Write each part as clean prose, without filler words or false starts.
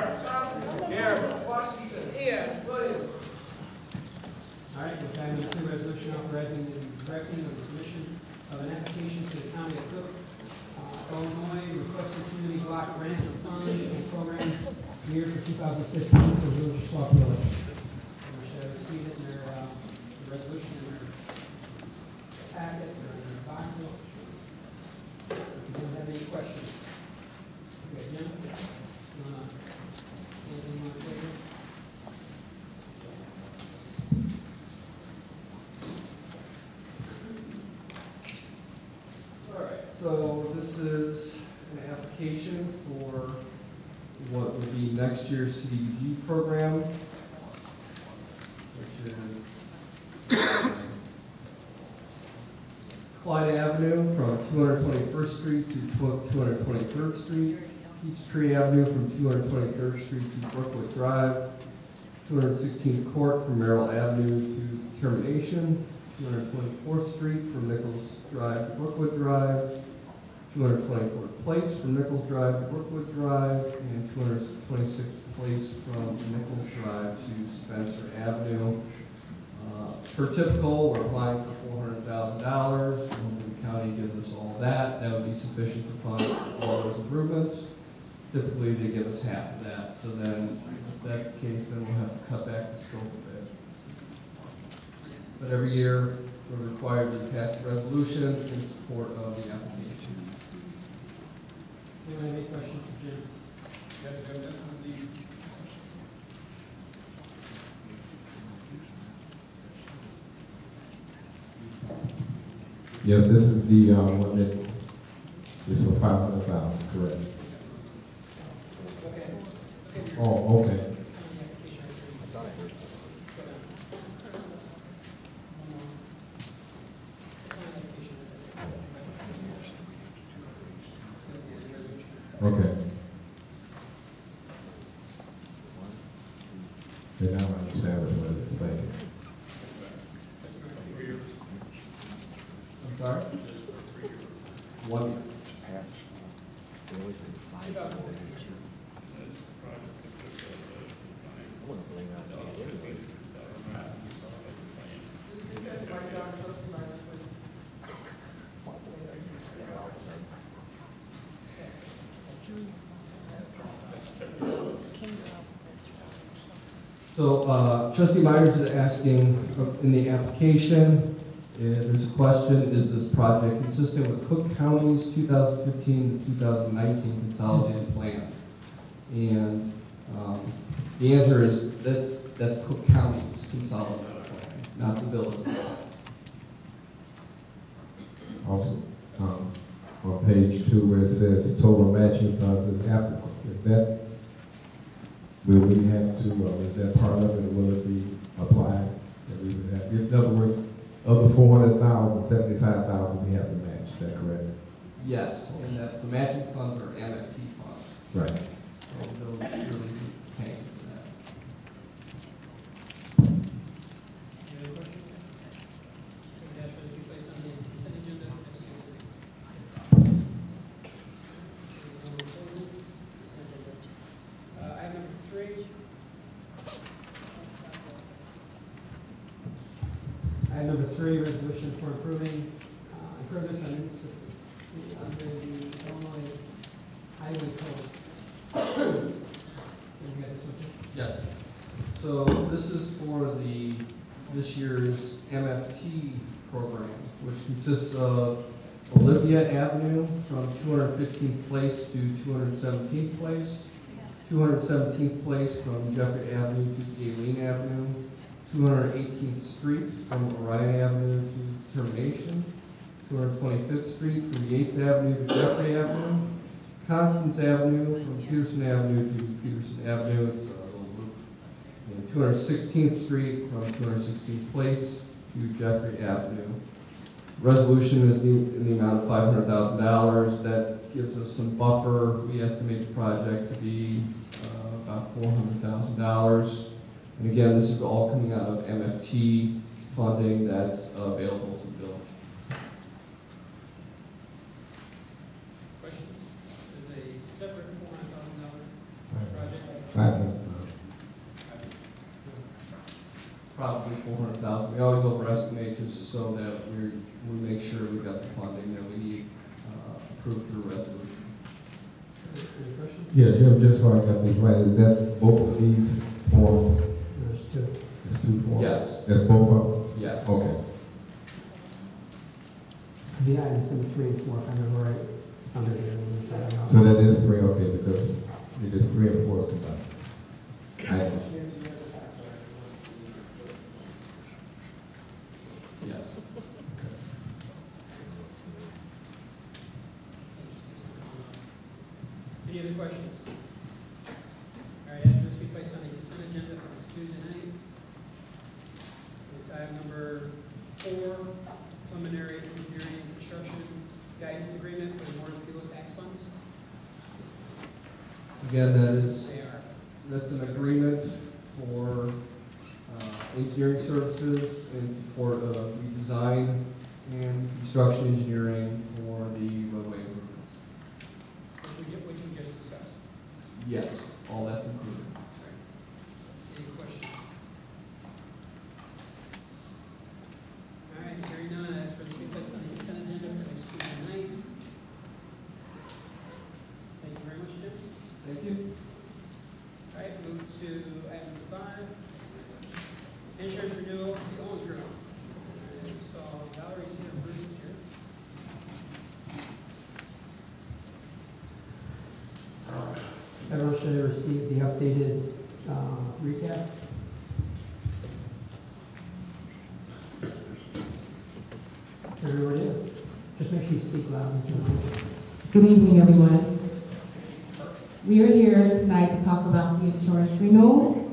All right, with item number 2, resolution authorizing and directing the submission of an application to the County of Cook, Illinois, requesting community block grant for funds and program year for 2015 for Village of Sauk Village. They should have received it in their the resolution in their packets or in their boxes. If you don't have any questions. Okay, Jim? Anything you want to say here? So this is an application for what would be next year's CDBG program, which is Clyde Avenue from 221st Street to 223rd Street, Peachtree Avenue from 223rd Street to Brookwood Drive, 216th Court from Merrill Avenue to Termination, 224th Street from Nichols Drive to Brookwood Drive, 224th Place from Nichols Drive to Brookwood Drive, and 226th Place from Nichols Drive to Spencer Avenue. Per typical, we're applying for $400,000. The county gives us all that. That would be sufficient to fund all those improvements. Typically, they give us half of that. So then, if that's the case, then we'll have to cut back the scope of it. But every year, we're required to pass a resolution in support of the application. Anyone have any questions for Jim? Yes, this is the one that is for 500,000, correct? Oh, okay. Okay. Then now I understand what it's saying. I'm sorry? 1 year. So, Trustee Myers is asking in the application, there's a question, is this project consistent with Cook County's 2015 to 2019 consolidated plan? And the answer is that's Cook County's consolidated plan, not the village. Also, on page 2 where it says total matching funds is applicable, is that, will we have to, is that part of it, or will it be applied? That we would have, in other words, of the 400,000, 75,000 we have to match, is that correct? Yes, and that the matching funds are MFT funds. Right. So the village really isn't paying for that. Any other questions? Would ask for this to be placed on the consent agenda next week. Item number 3. Item number 3, resolution for improving improvements under the Illinois Highway Code. You got this one too? Yes. So this is for this year's MFT program, which consists of Olivia Avenue from 215th Place to 217th Place, 217th Place from Jeffrey Avenue to Galen Avenue, 218th Street from Orion Avenue to Termination, 225th Street from Yates Avenue to Jeffrey Avenue, Constance Avenue from Peterson Avenue to Peterson Avenue, it's a little loop, and 216th Street from 216th Place to Jeffrey Avenue. Resolution is in the amount of $500,000. That gives us some buffer. We estimate the project to be about $400,000. And again, this is all coming out of MFT funding that's available to the village. Questions? This is a separate $400,000 project. I probably 400,000. We always overestimate just so that we make sure we got the funding that we need approved through resolution. Any questions? Yeah, Jim, just so I got this right, is that both of these forms? There's two. There's two forms? Yes. That's both of them? Yes. Okay. The items number 3 and 4, if I remember right, under there. So that is 3, okay, because it is 3 and 4 combined. Yes. Any other questions? All right, ask for this to be placed on the consent agenda for this Tuesday night. It's item number 4, preliminary engineering and construction guidance agreement for the motor fuel tax funds. Again, They are. that's an agreement for engineering services in support of the design and construction engineering for the roadway improvements. Which we just discussed. Yes, all that's included. Any questions? All right, hearing none, I ask for this to be placed on the consent agenda for next Tuesday night. Thank you very much, Jim. Thank you. All right, move to item 5. Insurance renewal, the owner's group. So Valerie's here, Bruce is here. Everyone should have received the updated recap. Everyone is. Just make sure you speak loud. Good evening, everyone. We are here tonight to talk about the insurance renewal,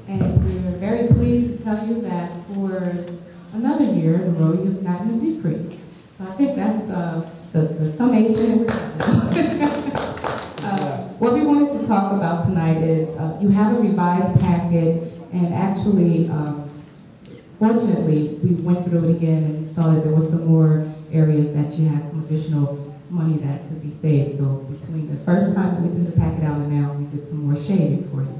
and we are very pleased to tell you that for another year in a row, you've gotten a decrease. So I think that's the summation. What we wanted to talk about tonight is you have a revised packet, and actually, fortunately, we went through it again and saw that there were some more areas that you had some additional money that could be saved. So between the first time that we sent the packet out and now, we did some more shading for you.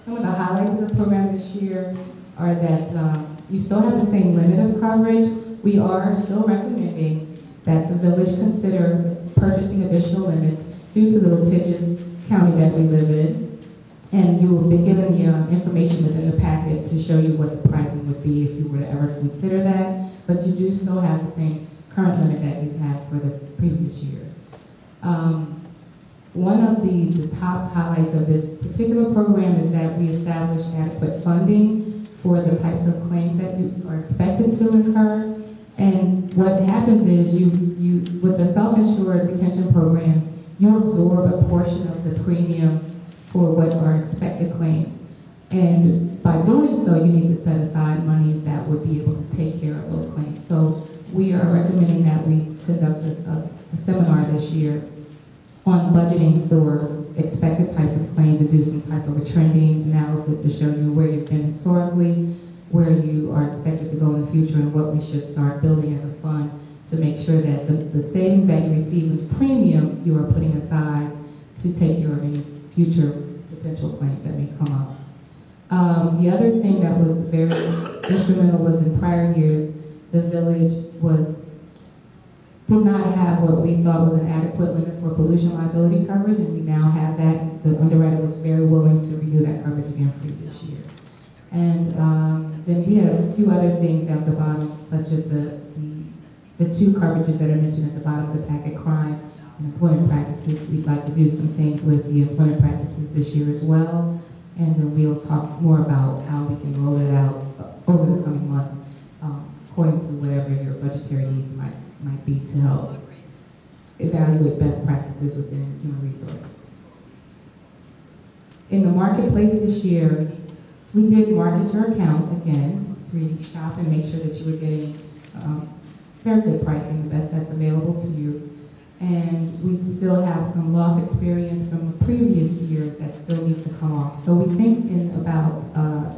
Some of the highlights of the program this year are that you still have the same limit of coverage. We are still recommending that the village consider purchasing additional limits due to the litigious county that we live in. And you will be given the information within the packet to show you what the pricing would be if you were to ever consider that. But you do still have the same current limit that you've had for the previous years. One of the top highlights of this particular program is that we established adequate funding for the types of claims that you are expected to incur. And what happens is you with the self-insured retention program, you absorb a portion of the premium for what are expected claims. And by doing so, you need to set aside monies that would be able to take care of those claims. So we are recommending that we conduct a seminar this year on budgeting for expected types of claims, to do some type of a trending analysis to show you where you've been historically, where you are expected to go in the future, and what we should start building as a fund to make sure that the savings that you receive with premium, you are putting aside to take care of any future potential claims that may come up. The other thing that was very instrumental was in prior years, the village did not have what we thought was an adequate limit for pollution liability coverage, and we now have that. The underwriter was very willing to renew that coverage again for you this year. And then we have a few other things at the bottom, such as the two coverages that are mentioned at the bottom of the packet, crime and employment practices. We'd like to do some things with the employment practices this year as well. And then we'll talk more about how we can roll it out over the coming months, according to whatever your budgetary needs might be to help evaluate best practices within human resources. In the marketplace this year, we did market your account again to shop and make sure that you were getting very good pricing, the best that's available to you. And we still have some loss experience from the previous years that still needs to come off. So we think in about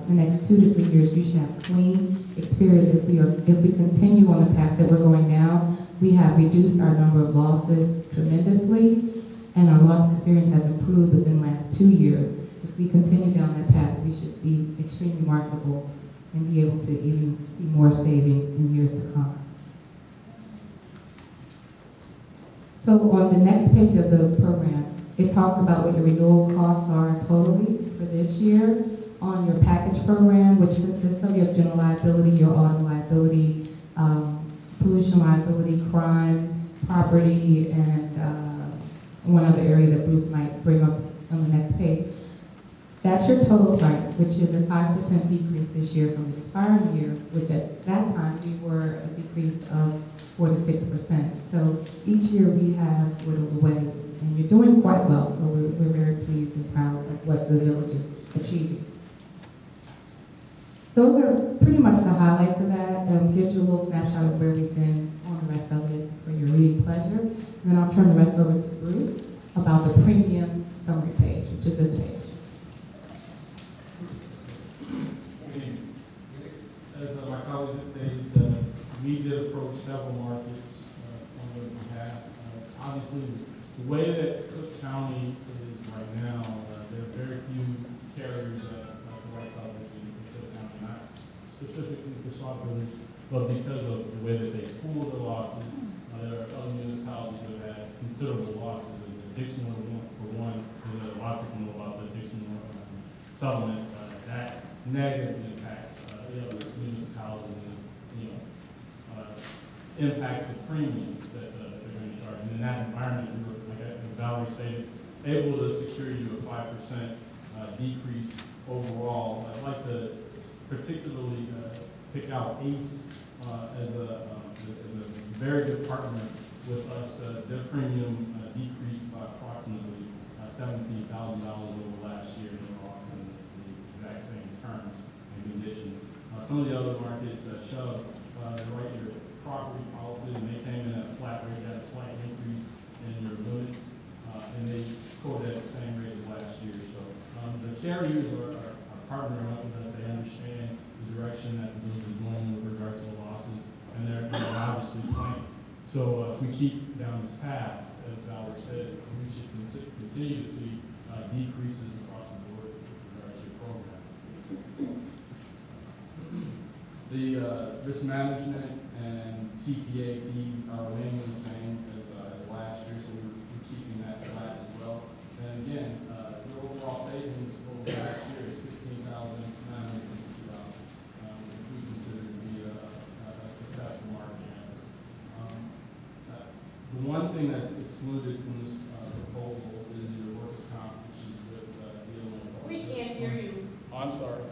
the next 2 to 3 years, you should have clean experience. If we continue on the path that we're going now, we have reduced our number of losses tremendously, and our loss experience has improved within the last 2 years. If we continue down that path, we should be extremely marketable and be able to even see more savings in years to come. So on the next page of the program, it talks about what your renewal costs are totally for this year on your package program, which consists of your general liability, your auto liability, pollution liability, crime, property, and one other area that Bruce might bring up on the next page. That's your total price, which is a 5% decrease this year from the expiring year, which at that time we were a decrease of 4 to 6%. So each year we have whittled away, and you're doing quite well, so we're very pleased and proud of what the village is achieving. Those are pretty much the highlights of that. Gives you a little snapshot of where we've been on the rest of it for your reading pleasure. And then I'll turn the rest over to Bruce about the premium summary page, which is this page. As my colleague stated, we did approach several markets on their behalf. Obviously, the way that Cook County is right now, there are very few carriers that provide coverage in Cook County, not specifically for Sauk Village, but because of the way that they pool their losses. There are other municipalities that have had considerable losses. Dixon, for one, a lot of people know about the Dixon settlement. That negatively impacts the other municipalities and, impacts the premium that they're going to charge. And in that environment, we were, like Valerie stated, able to secure you a 5% decrease overall. I'd like to particularly pick out ACE as a very good partner with us. Their premium decreased by approximately $17,000 over last year. They're offering the exact same terms and conditions. Some of the other markets, Chubb, write your property policy, and they came in at a flat rate, had a slight increase in your limits, and they quoted at the same rate as last year. So the carriers are partnering up with us. They understand the direction that the village is going with regards to the losses, and they're obviously planning. So if we keep down this path, as Valerie said, we should continue to see decreases across the board with regards to your program. The risk management and TPA fees are remaining the same as last year, so we're keeping that flat as well. And again, the overall savings over last year is $15,950, which we consider to be a successful marketing effort. The one thing that's excluded from this proposal is your workers' comp, which is with dealing with. We can't hear you. Oh, I'm sorry.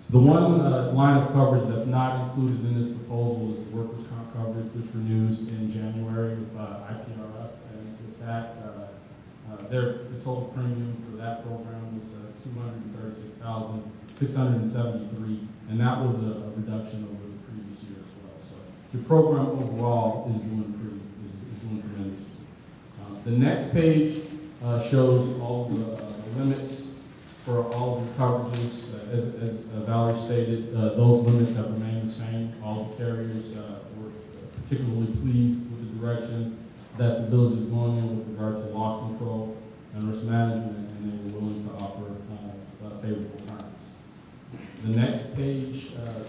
The one line of coverage that's not included in this proposal is workers' comp coverage, which renews in January with IPRF. And with that, the total premium for that program was $236,673, and that was a reduction over the previous year as well. So the program overall is doing tremendous. The next page shows all the limits for all of the coverages. As Valerie stated, those limits have remained the same. All the carriers were particularly pleased with the direction that the village is going in with regard to loss control and risk management, and they were willing to offer favorable terms. The next page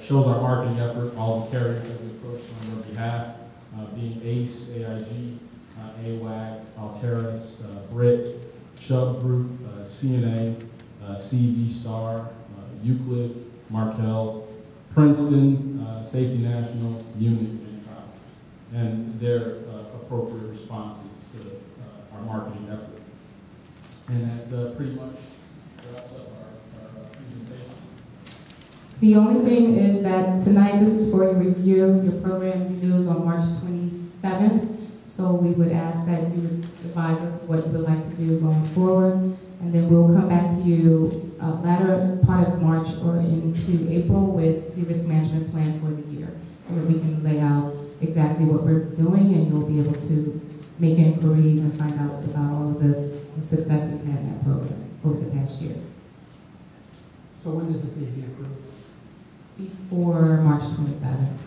shows our marketing effort, all the carriers that we approached on their behalf, being ACE, AIG, AWAC, Alteris, Brit, Chubb Group, CNA, CV Star, Euclid, Markel, Princeton, Safety National, Unit, and Travelers, and their appropriate responses to our marketing effort. And that pretty much wraps up our presentation. The only thing is that tonight, this is for your review. Your program renews on March 27th. So we would ask that you would advise us what you would like to do going forward. And then we'll come back to you latter part of March or into April with the risk management plan for the year, so that we can lay out exactly what we're doing, and you'll be able to make inquiries and find out about all of the success we've had in that program over the past year. So when does this need to be approved? Before March 27th.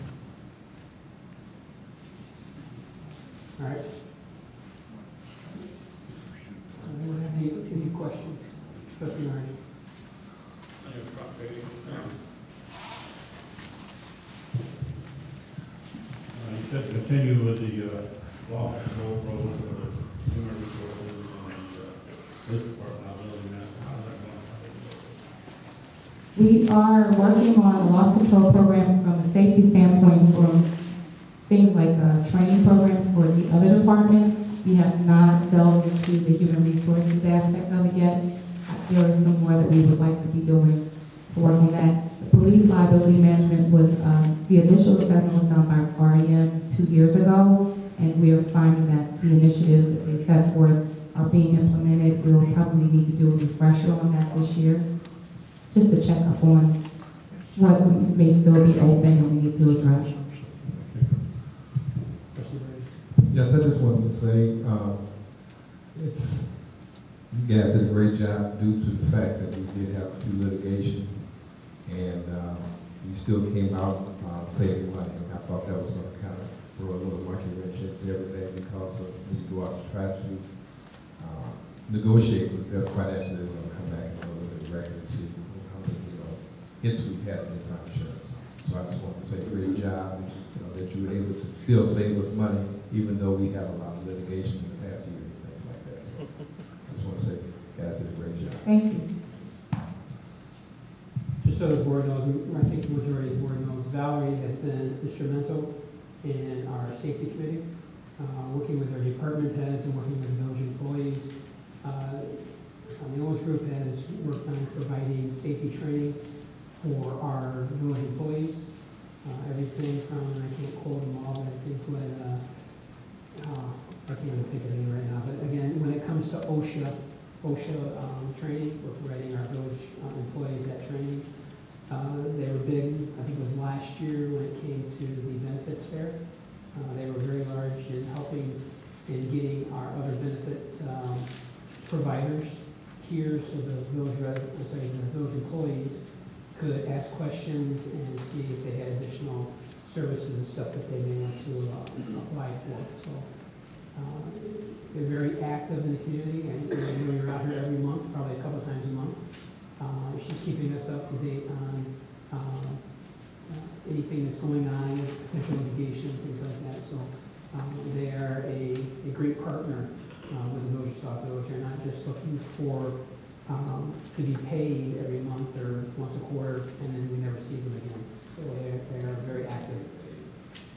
All right. Anyone have any questions? Trustee Myers? You said continue with the law control program for the human resources and the police department. I really meant, how's that going? We are working on a loss control program from a safety standpoint from things like training programs for the other departments. We have not delved into the human resources aspect of it yet. There is some more that we would like to be doing to work on that. The police liability management was, the initial assessment was done by REM 2 years ago, and we are finding that the initiatives that they set forth are being implemented. We'll probably need to do a refresher on that this year, just to check up on what may still be open and we need to address. Yes, I just wanted to say, you guys did a great job due to the fact that we did have a few litigations, and you still came out saving money. I thought that was going to kind of throw a little monkey wrench into everything, because of when you go out to try to negotiate with them financially, they're going to come back and look at the record and see how many hits we've had in this insurance. So I just want to say great job that you were able to still save us money, even though we had a lot of litigation in the past year and things like that. So I just want to say, guys did a great job. Thank you. Just so the board knows, I think the majority of the board knows, Valerie has been instrumental in our safety committee, working with our department heads and working with village employees. The owners group has worked on providing safety training for our village employees. Everything from, and I can't quote them all, but I think what, I can't even think of any right now, but again, when it comes to OSHA training, we're providing our village employees that training. They were big, I think it was last year when it came to the benefits fair. They were very large in helping in getting our other benefit providers here, so the village employees could ask questions and see if they had additional services and stuff that they may want to apply for. So they're very active in the community, and we're out here every month, probably a couple times a month. She's keeping us up to date on anything that's going on, potential litigation, things like that. So they are a great partner with the village of Sauk Village. They're not just looking for to be paid every month or once a quarter, and then we never see them again. So they are very active.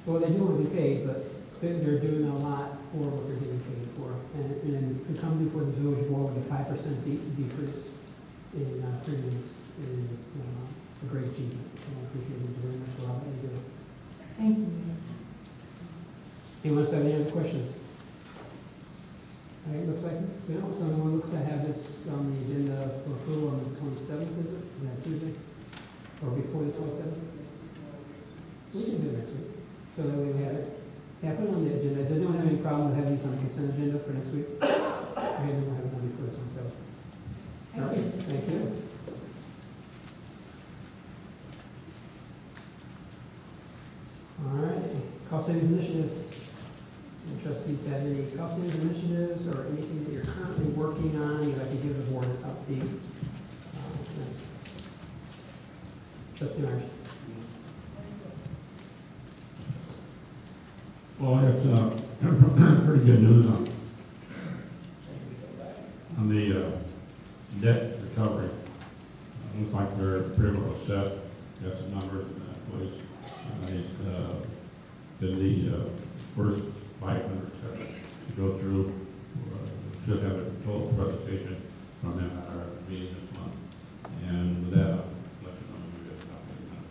Well, they do want to be paid, but they're doing a lot for what they're getting paid for. And to come before the village board with a 5% decrease in premiums is a great achievement. So I appreciate you very much for all that you do. Thank you. Anyone else have any other questions? All right, looks like, someone looks to have this on the agenda for approval on the 27th, is it? Is that Tuesday? Or before the 27th? We can do it next week. So that way we have it. Yeah, put it on the agenda. Does anyone have any problem with having this on the consent agenda for next week? Okay, then we'll have it on before the 27th. Thank you. Thank you. All right, cost savings initiatives. Any trustees have any cost savings initiatives or anything that you're currently working on you'd like to give the board an update? Trustee Myers. Well, it's pretty good news on the debt recovery. Looks like they're pretty well set. Got some numbers in that place. Then the first 500 steps to go through. Should have a total presentation from them at our meeting this month. And with that, I'll let you know when we get a copy of that.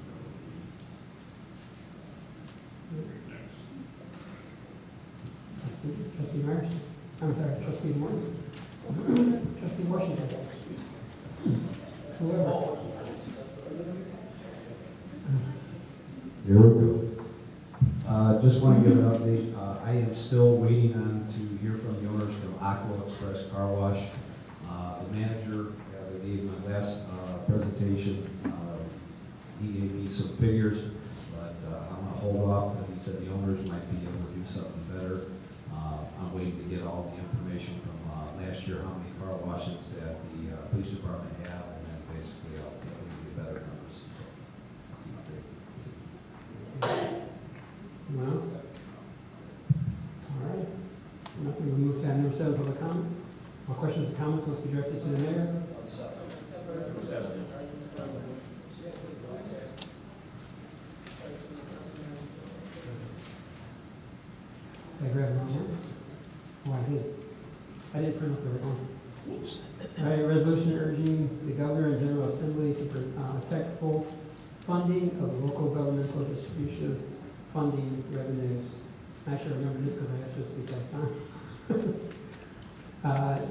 Trustee Myers? I'm sorry, Trustee Morton? Trustee Washington? Whoever. Here we go. Just want to give an update. I am still waiting on to hear from the owners from Aqua Express Car Wash. The manager, as I gave my last presentation, he gave me some figures, but I'm going to hold off because he said the owners might be able to do something better. I'm waiting to get all the information from last year, how many car washes that the police department have, and then basically I'll get better numbers. Anyone else? All right. Nothing, we'll move to item number 7, public comment. All questions or comments must be directed to the mayor. Did I grab the wrong one? Oh, I did. I didn't print off the right one. All right, resolution urging the governor and general assembly to protect full funding of the local governmental distribution of funding revenues. I should remember this because I asked for this last time.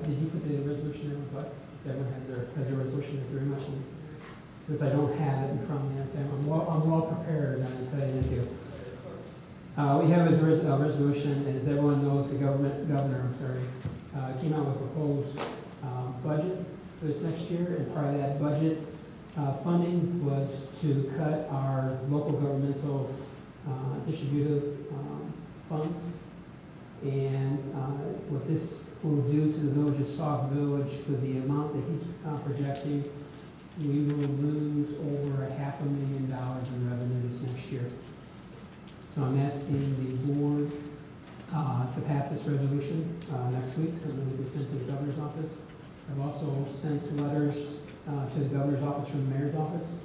Did you put the resolution in with us? Everyone has their resolution very much. Since I don't have it in front of me, I'm well prepared, I can tell you thank you. We have a resolution, and as everyone knows, the governor came out with a proposed budget for this next year, and part of that budget funding was to cut our local governmental distributive funds. And what this will do to the village of Sauk Village, with the amount that he's projecting, we will lose over $500,000 in revenue this next year. So I'm asking the board to pass this resolution next week, so it will be sent to the governor's office. I've also sent letters to the governor's office from the mayor's office.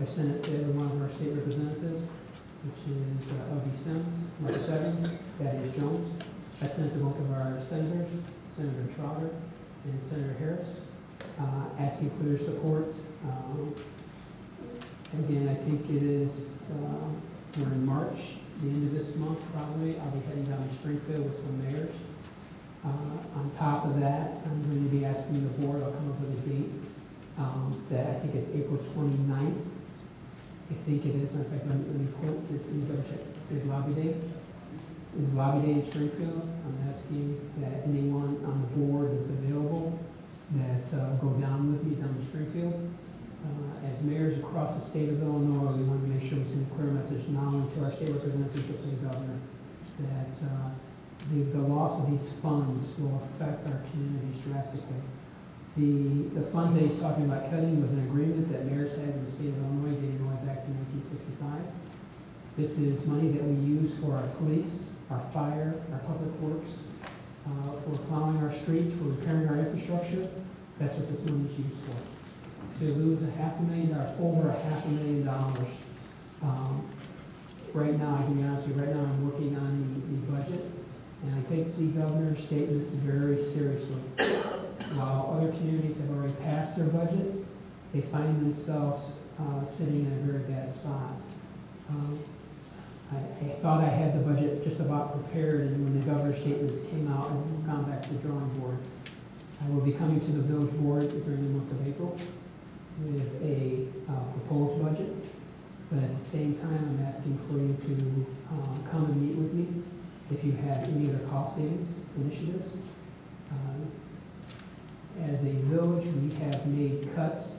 I've sent it to every one of our state representatives, which is L.B. Sims, Marcus Evans, Thaddeus Jones. I sent it to both of our senators, Senator Trotter and Senator Harris, asking for their support. Again, I think it is, we're in March, the end of this month probably. I'll be heading down to Springfield with some mayors. On top of that, I'm going to be asking the board, I'll come up with a date, that I think it's April 29th. I think it is. In fact, let me quote this, let me double check. Is lobby day? Is lobby day in Springfield? I'm asking that anyone on the board that's available that go down with me down to Springfield. As mayors across the state of Illinois, we want to make sure we send a clear message not only to our state representatives but to the governor that the loss of these funds will affect our communities drastically. The funds that he's talking about cutting was an agreement that mayors had in the state of Illinois dating all the way back to 1965. This is money that we use for our police, our fire, our public works, for plowing our streets, for repairing our infrastructure. That's what this money is used for. To lose $500,000, over $500,000. Right now, I can be honest with you, right now I'm working on the budget, and I take the governor's statements very seriously. While other communities have already passed their budget, they find themselves sitting in a very bad spot. I thought I had the budget just about prepared, and when the governor's statements came out, I've gone back to the drawing board. I will be coming to the village board during the month of April with a proposed budget, but at the same time, I'm asking for you to come and meet with me if you have any other cost savings initiatives. As a village, we have made cuts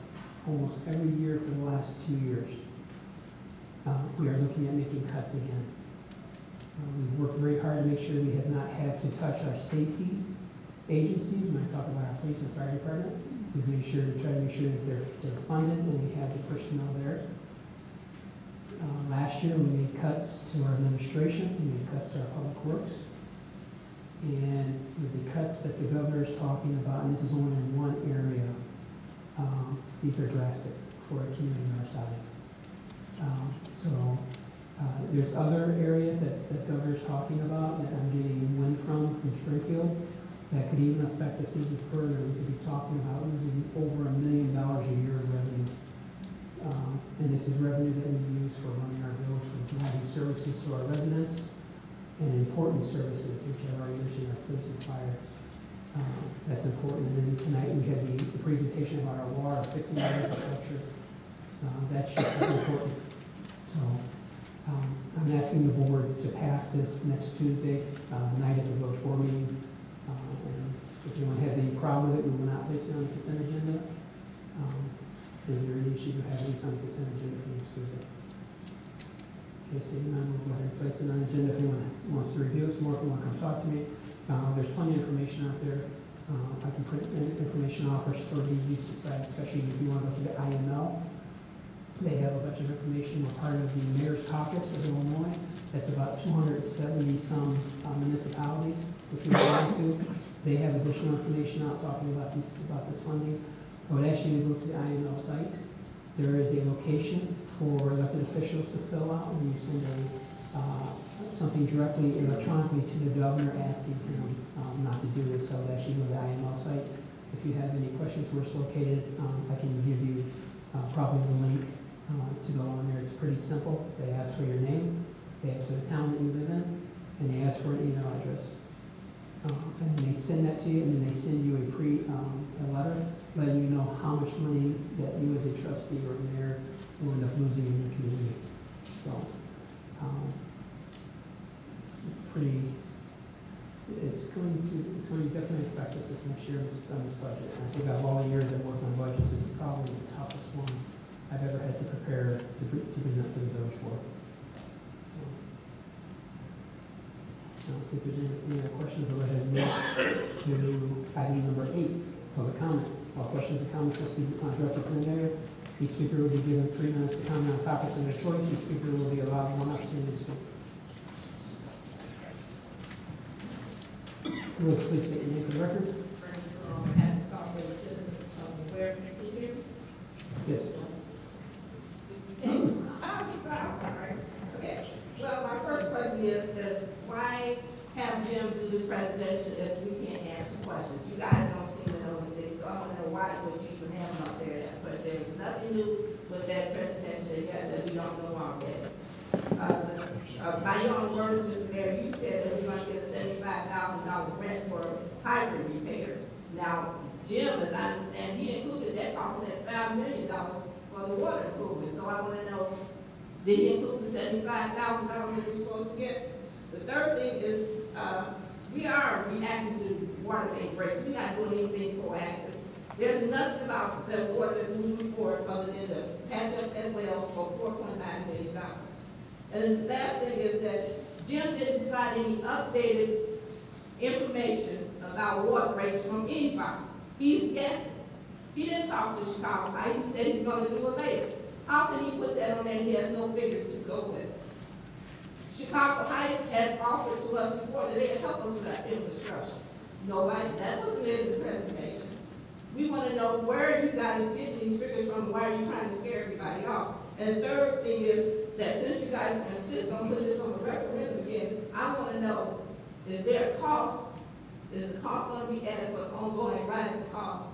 almost every year for the last 2 years. We are looking at making cuts again. We've worked very hard to make sure we have not had to touch our safety agencies. When I talk about our police and fire department, we try to make sure that they're funded and we have the personnel there. Last year, we made cuts to our administration, we made cuts to our public works. And with the cuts that the governor is talking about, and this is only in one area, these are drastic for a community our size. There's other areas that the governor's talking about that I'm getting wind from Springfield that could even affect us even further. We could be talking about losing over $1 million a year in revenue. And this is revenue that we use for running our village, for providing services to our residents, and important services, which I've already mentioned, our police and fire. That's important. And then tonight we had the presentation about our water, fixing our infrastructure. That's just as important. So I'm asking the board to pass this next Tuesday night at the village board meeting. And if anyone has any problem with it, we will not place it on the consent agenda. Is there any issue with having this on the consent agenda for next Tuesday? Okay, seeing none, we'll go ahead and place it on the agenda. If anyone wants to review it some more, if you want to come talk to me, There's plenty of information out there. I can print information off for you to decide, especially if you want to go to the IML. They have a bunch of information. We're part of the Mayor's Caucus of Illinois. That's about 270-some municipalities, which we belong to. They have additional information out talking about this funding. I would ask you to go to the IML site. There is a location for elected officials to fill out, and you send something directly electronically to the governor asking him not to do this. So I would ask you to go to the IML site. If you have any questions where it's located, I can give you probably the link to go on there. It's pretty simple. They ask for your name, they ask for the town that you live in, and they ask for an email address. And then they send that to you, and then they send you a letter letting you know how much money that you as a trustee or mayor will end up losing in your community. So, it's going to definitely affect us this next year on this budget. And I think out of all the years I've worked on budgets, this is probably the toughest one I've ever had to prepare to present to the village board. So, I'll see if there's any other questions. We'll go ahead and move to item number 8, public comment. All questions and comments must be directed to the mayor. Each speaker will be given 3 minutes to comment on topics of their choice. Each speaker will be allowed 1 opportunity to speak. Will you please state your name for the record? Have the Sauk citizen of where here? Yes. I'm sorry. Okay. Well, my first question is why have Jim do this presentation if you can't answer questions? You guys don't seem to know anything, so I want to know why would you even have him up there? But there's nothing new with that presentation that you have that we don't know already. By your own words, Mr. Mayor, you said that we're going to get a $75,000 grant for hydrant repairs. Now, Jim, as I understand, he included that costing at $5 million for the water improvement. So I want to know, did he include the $75,000 that we're supposed to get? The third thing is, we are reacting to water main breaks. We're not doing anything proactive. There's nothing about the water that's moving forward other than to patch up that well for $4.9 million. And the last thing is that Jim didn't provide any updated information about water rates from anybody. He's guessing. He didn't talk to Chicago High. He said he's going to do it later. How can he put that on there? He has no figures to go with. Chicago Heights has offered to us before that they would help us with our infrastructure. Nobody, that wasn't in the presentation. We want to know where you guys get these figures from, why are you trying to scare everybody off? And the third thing is that since you guys insist on putting this on the referendum again, I want to know, is there a cost? Is the cost going to be added for the ongoing rising cost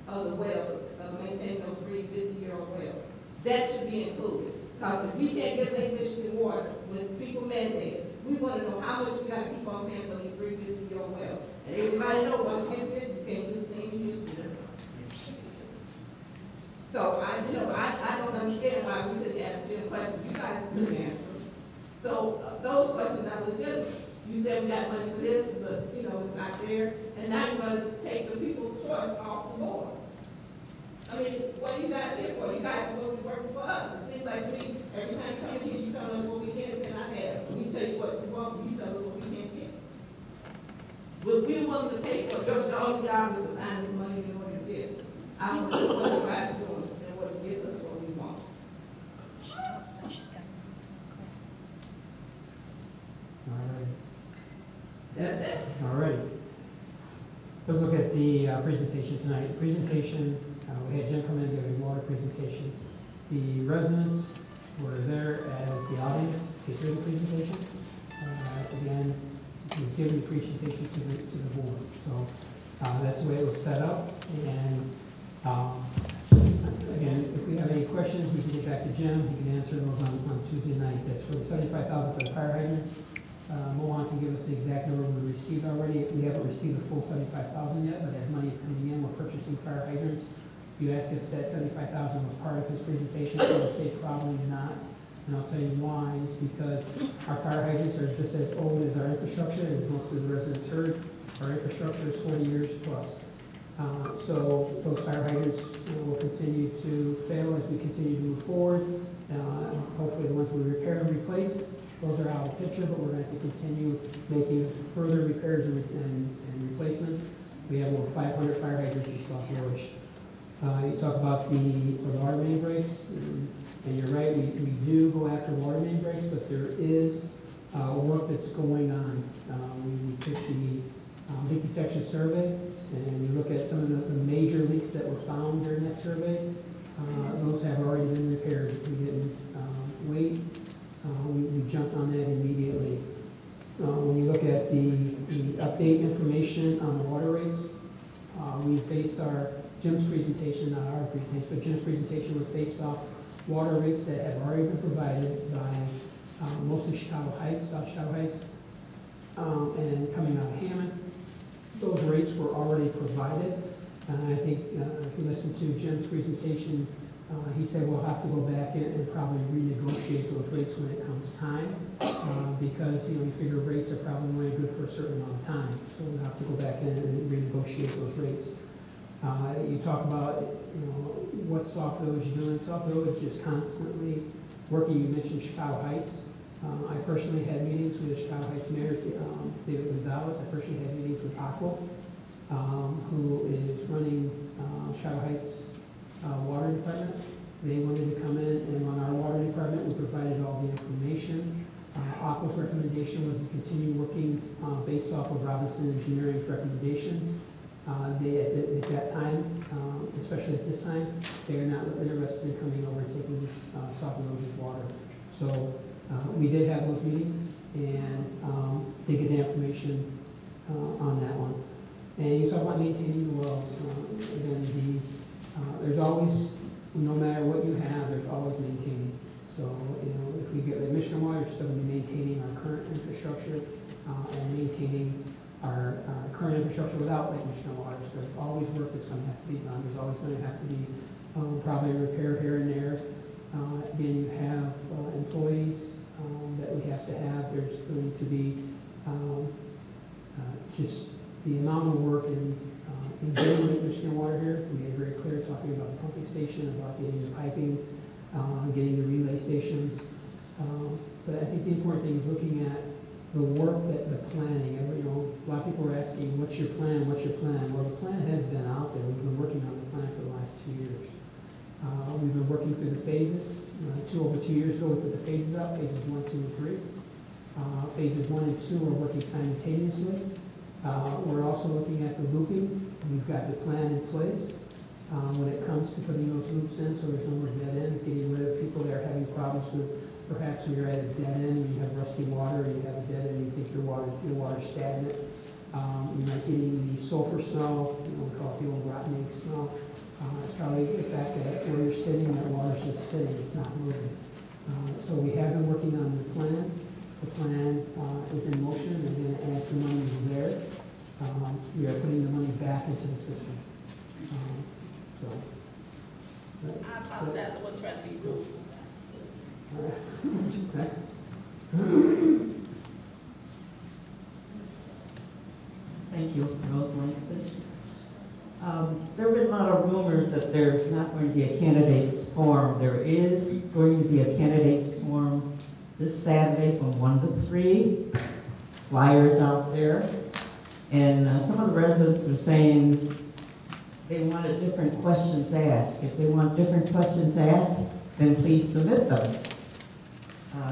of the wells, of maintaining those 50-year-old wells? That should be included. Because if we can't get Lake Michigan water, with people mandated, we want to know how much we got to keep on paying for these 50-year-old wells. And everybody knows once you get 50, you can't do the things you used to do. So I don't understand why we couldn't ask Jim questions. You guys couldn't answer them. So those questions are legitimate. You said we got money for this, but it's not there. And now you're going to take the people's choice off the board. I mean, what are you guys here for? You guys are supposed to be working for us. It seems like every time you come in here, you tell us what we can and cannot have. When we tell you what we want, you tell us what we can't get. We're willing to pay for it. Your job is to find us money in order to get it. I don't know what you guys are doing in order to give us what we want. All right. That's it. All right. Let's look at the presentation tonight. The presentation, we had Jim come in and give a water presentation. The residents were there as the audience to hear the presentation. Again, he was giving the presentation to the board. So that's the way it was set up. And again, if we have any questions, we can get back to Jim. He can answer those on Tuesday nights. That's for the $75,000 for the fire hydrants. Mohan can give us the exact number we received already. We haven't received the full $75,000 yet, but as money is coming in, we're purchasing fire hydrants. You asked if that $75,000 was part of his presentation. I would say probably not, and I'll tell you why. It's because our fire hydrants are just as old as our infrastructure, as most of the residents heard. Our infrastructure is 40 years plus. So those fire hydrants will continue to fail as we continue to move forward. Hopefully the ones we repair and replace Those are out of the picture, but we're going to have to continue making further repairs and replacements. We have over 500 fire hydrants in Sauk Village. You talk about the water main breaks, and you're right, we do go after water main breaks, but there is work that's going on. We took the leak detection survey, and you look at some of the major leaks that were found during that survey. Those have already been repaired. We didn't wait. We jumped on that immediately. When you look at the update information on the water rates, we based our Jim's presentation, not our presentation, but Jim's presentation was based off water rates that have already been provided by mostly Chicago Heights, South Chicago Heights, and coming out of Hammond. Those rates were already provided, and I think if you listen to Jim's presentation, he said we'll have to go back in and probably renegotiate those rates when it comes time, because you figure rates are probably only good for a certain amount of time, so we'll have to go back in and renegotiate those rates. You talk about what Sauk Village is doing. Sauk Village is constantly working. You mentioned Chicago Heights. I personally had meetings with the Chicago Heights Mayor, David Gonzalez. I personally had meetings with Aqua, who is running Chicago Heights Water Department. They wanted to come in and run our water department. We provided all the information. Aqua's recommendation was to continue working based off of Robinson Engineering's recommendations. At that time, especially at this time, they are not interested in coming over and taking Sauk Village's water. So we did have those meetings and did get the information on that one. And you talk about maintaining the wells. Again, there's always, no matter what you have, there's always maintaining. So if we get Michigan Water, you're still going to be maintaining our current infrastructure and maintaining our current infrastructure without Lake Michigan Water. So there's always work that's going to have to be done. There's always going to have to be probably a repair here and there. Again, you have employees that we have to have. There's going to be just the amount of work in building Lake Michigan Water here. We made it very clear talking about the pumping station, about getting the piping, getting the relay stations. But I think the important thing is looking at the work, that the planning. A lot of people are asking, what's your plan, what's your plan? Well, the plan has been out there. We've been working on the plan for the last 2 years. We've been working through the phases. Over 2 years ago, we put the phases out, phases 1, 2, and 3. Phases 1 and 2 are working simultaneously. We're also looking at the looping. We've got the plan in place when it comes to putting those loops in, so there's no more dead ends, getting rid of people that are having problems with. Perhaps when you're at a dead end, you have rusty water, or you have a dead end, you think your water's stagnant. You might be getting the sulfur smell, we call it the old rotten egg smell. It's probably the fact that where you're sitting, that water's just sitting, it's not moving. So we have been working on the plan. The plan is in motion, and again, as the money is there, we are putting the money back into the system. I apologize, I wasn't trying to be rude. All right. Next. Thank you, Rose Langston. There have been a lot of rumors that there's not going to be a candidates forum. There is going to be a candidates forum this Saturday from 1 to 3. Flyers out there. And some of the residents were saying they wanted different questions asked. If they want different questions asked, then please submit them.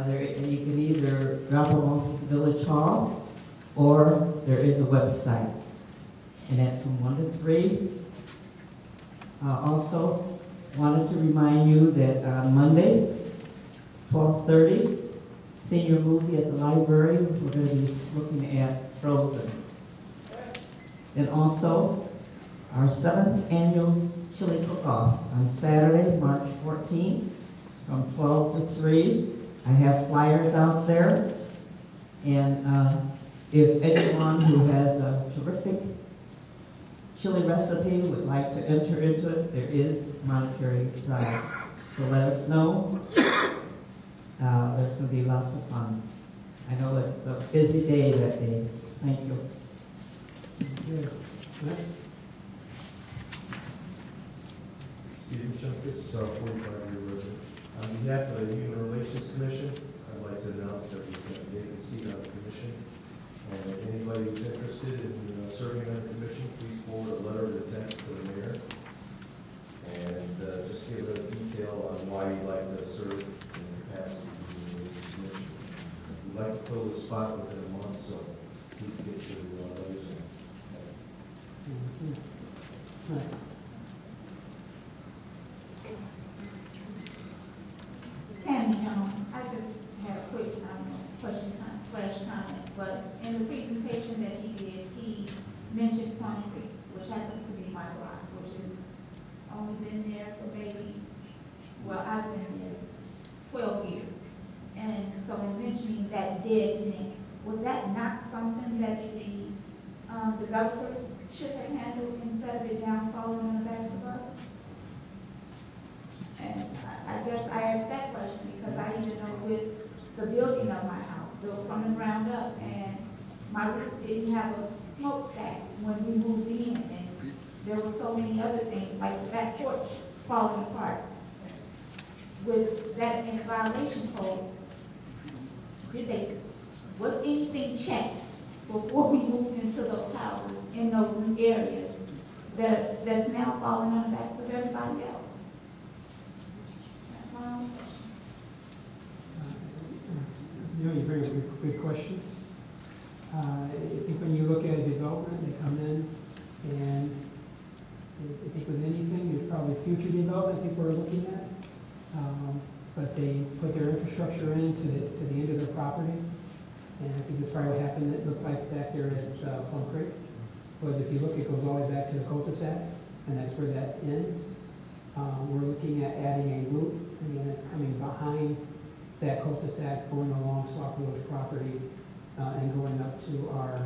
You can either drop them off at the Village Hall, or there is a website. And that's from 1 to 3. Also, wanted to remind you that on Monday, 12:30, senior movie at the library, we're going to be looking at Frozen. And also, our 7th annual chili cook-off on Saturday, March 14th, from 12 to 3. I have flyers out there. And if anyone who has a terrific chili recipe would like to enter into it, there is monetary prize. So let us know. There's going to be lots of fun. I know it's a busy day that day. Thank you. Steve Shunkus, 45-year resident. On behalf of the Human Relations Commission, I'd like to announce that we've got a vacant seat on the commission. And if anybody who's interested in serving on the commission, please forward a letter of intent to the mayor. And just give a detail on why you'd like to serve in the capacity of the commission. We'd like to fill the spot within a month, so please get your letters in. Right. Tammy Jones, I just had a quick question slash comment, but in the presentation that he did, he mentioned Plum Creek, which happens to be my block, which has only been there for maybe, well, I've been there 12 years. And so in mentioning that dead thing, was that not something that the developers should have handled instead of it now falling on the backs of us? And I guess I asked that question because I even know with the building of my house, built from the ground up, and my roof didn't have a smokestack when we moved in, and there were so many other things, like the back porch falling apart. With that in a violation code, was anything checked before we moved into those houses in those areas that's now falling on the backs of everybody else? You bring up a good question. I think when you look at a development, they come in, and I think with anything, there's probably future development people are looking at, but they put their infrastructure in to the end of their property, and I think that's probably what happened. It looked like back there at Plum Creek, was if you look, it goes all the way back to the cul-de-sac, and that's where that ends. We're looking at adding a loop, again, it's coming behind that cul-de-sac, going along Sauk property, and going up to our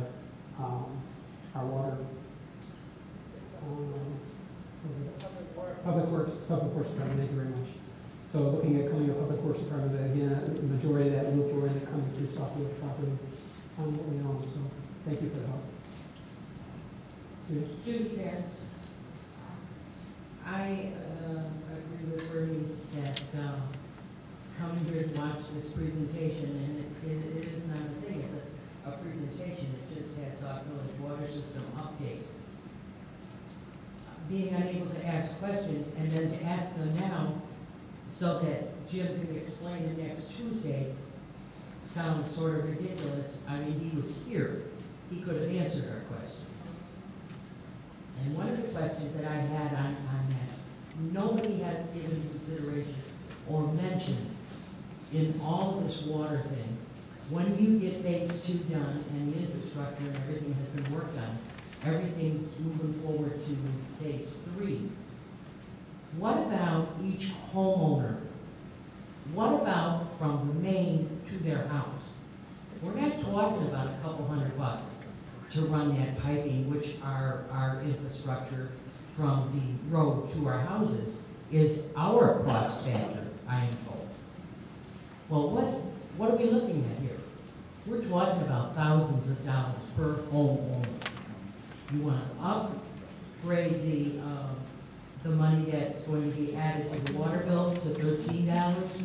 water, Public Works Department, thank you very much. So looking at coming to Public Works Department, but again, the majority of that loop will end up coming through Sauk property on what we own, so thank you for the help. Judy Best. I agree with Bernice that coming here to watch this presentation, and it is not a thing, it's a presentation that just has Sauk Village water system update. Being unable to ask questions and then to ask them now so that Jim can explain it next Tuesday sounds sort of ridiculous. I mean, he was here. He could have answered our questions. And one of the questions that I had on that, nobody has given consideration or mentioned in all of this water thing, when you get phase 2 done and the infrastructure and everything has been worked on, everything's moving forward to phase 3. What about each homeowner? What about from the main to their house? We're not talking about a couple $100 to run that piping, which our infrastructure from the road to our houses is our cost factor, I am told. Well, what are we looking at here? We're talking about thousands of dollars per homeowner. You want to upgrade the money that's going to be added to the water bill to $13.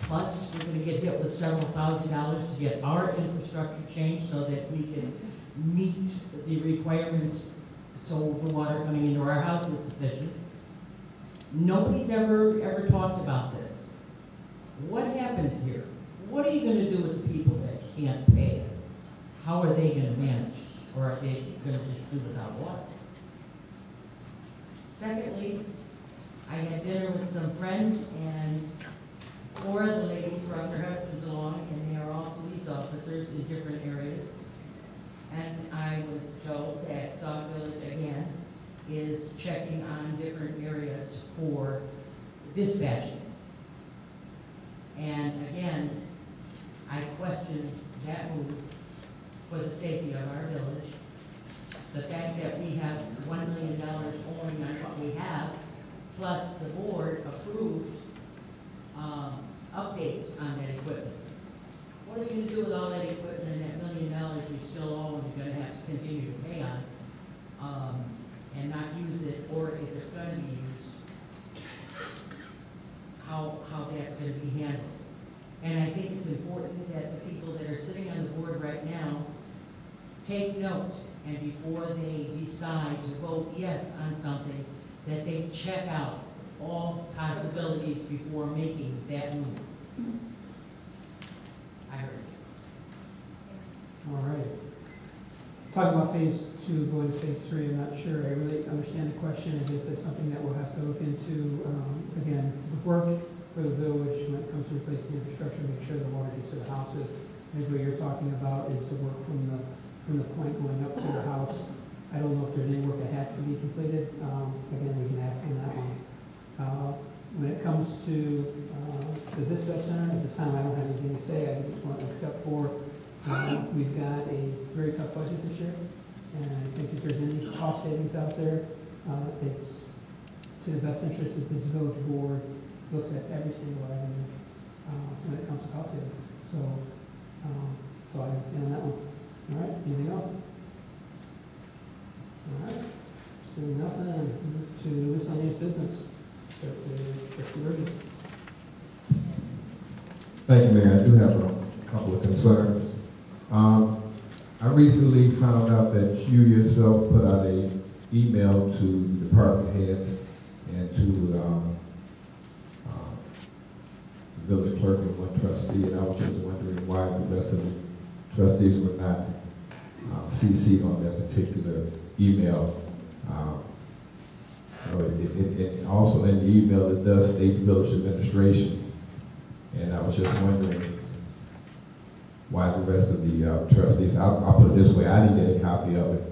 Plus, we're going to get hit with several $1,000s to get our infrastructure changed so that we can meet the requirements so the water coming into our house is sufficient. Nobody's ever talked about this. What happens here? What are you going to do with the people that can't pay it? How are they going to manage? Or are they going to just do without water? Secondly, I had dinner with some friends, and 4 of the ladies brought their husbands along, and they are all police officers in different areas. And I was told that Sauk Village, again, is checking on different areas for dispatching. And again, I question that move for the safety of our village. The fact that we have $1 million owing on what we have, plus the board approved updates on that equipment. What are we going to do with all that equipment and that $1 million we still owe and we're going to have to continue to pay on and not use it, or if it's going to be used, how that's going to be handled? take note, and before they decide to vote yes on something, that they check out all possibilities before making that move. I heard you. All right. Talking about phase 2, going to phase 3, I'm not sure I really understand the question. I guess it's something that we'll have to look into. Again, the work for the village when it comes to replacing infrastructure, make sure the water gets to the houses. I think what you're talking about is the work from the point going up to the house. I don't know if there's any work that has to be completed. Again, we can ask on that one. When it comes to the dispatch center, at this time I don't have anything to say, except for we've got a very tough budget this year, and I think if there's any cost savings out there, it's to the best interest that this village board looks at every single avenue when it comes to cost savings. So, I can say on that one. All right, anything else? All right, seeing nothing, move to miscellaneous business. Thank you, Mayor. I do have a couple of concerns. I recently found out that you yourself put out an email to department heads and to the village clerk and one trustee, and I was just wondering why the rest of the trustees were not CC'd on that particular email. It also in the email it does state the village administration, and I was just wondering why the rest of the trustees. I'll put it this way: I didn't get a copy of it,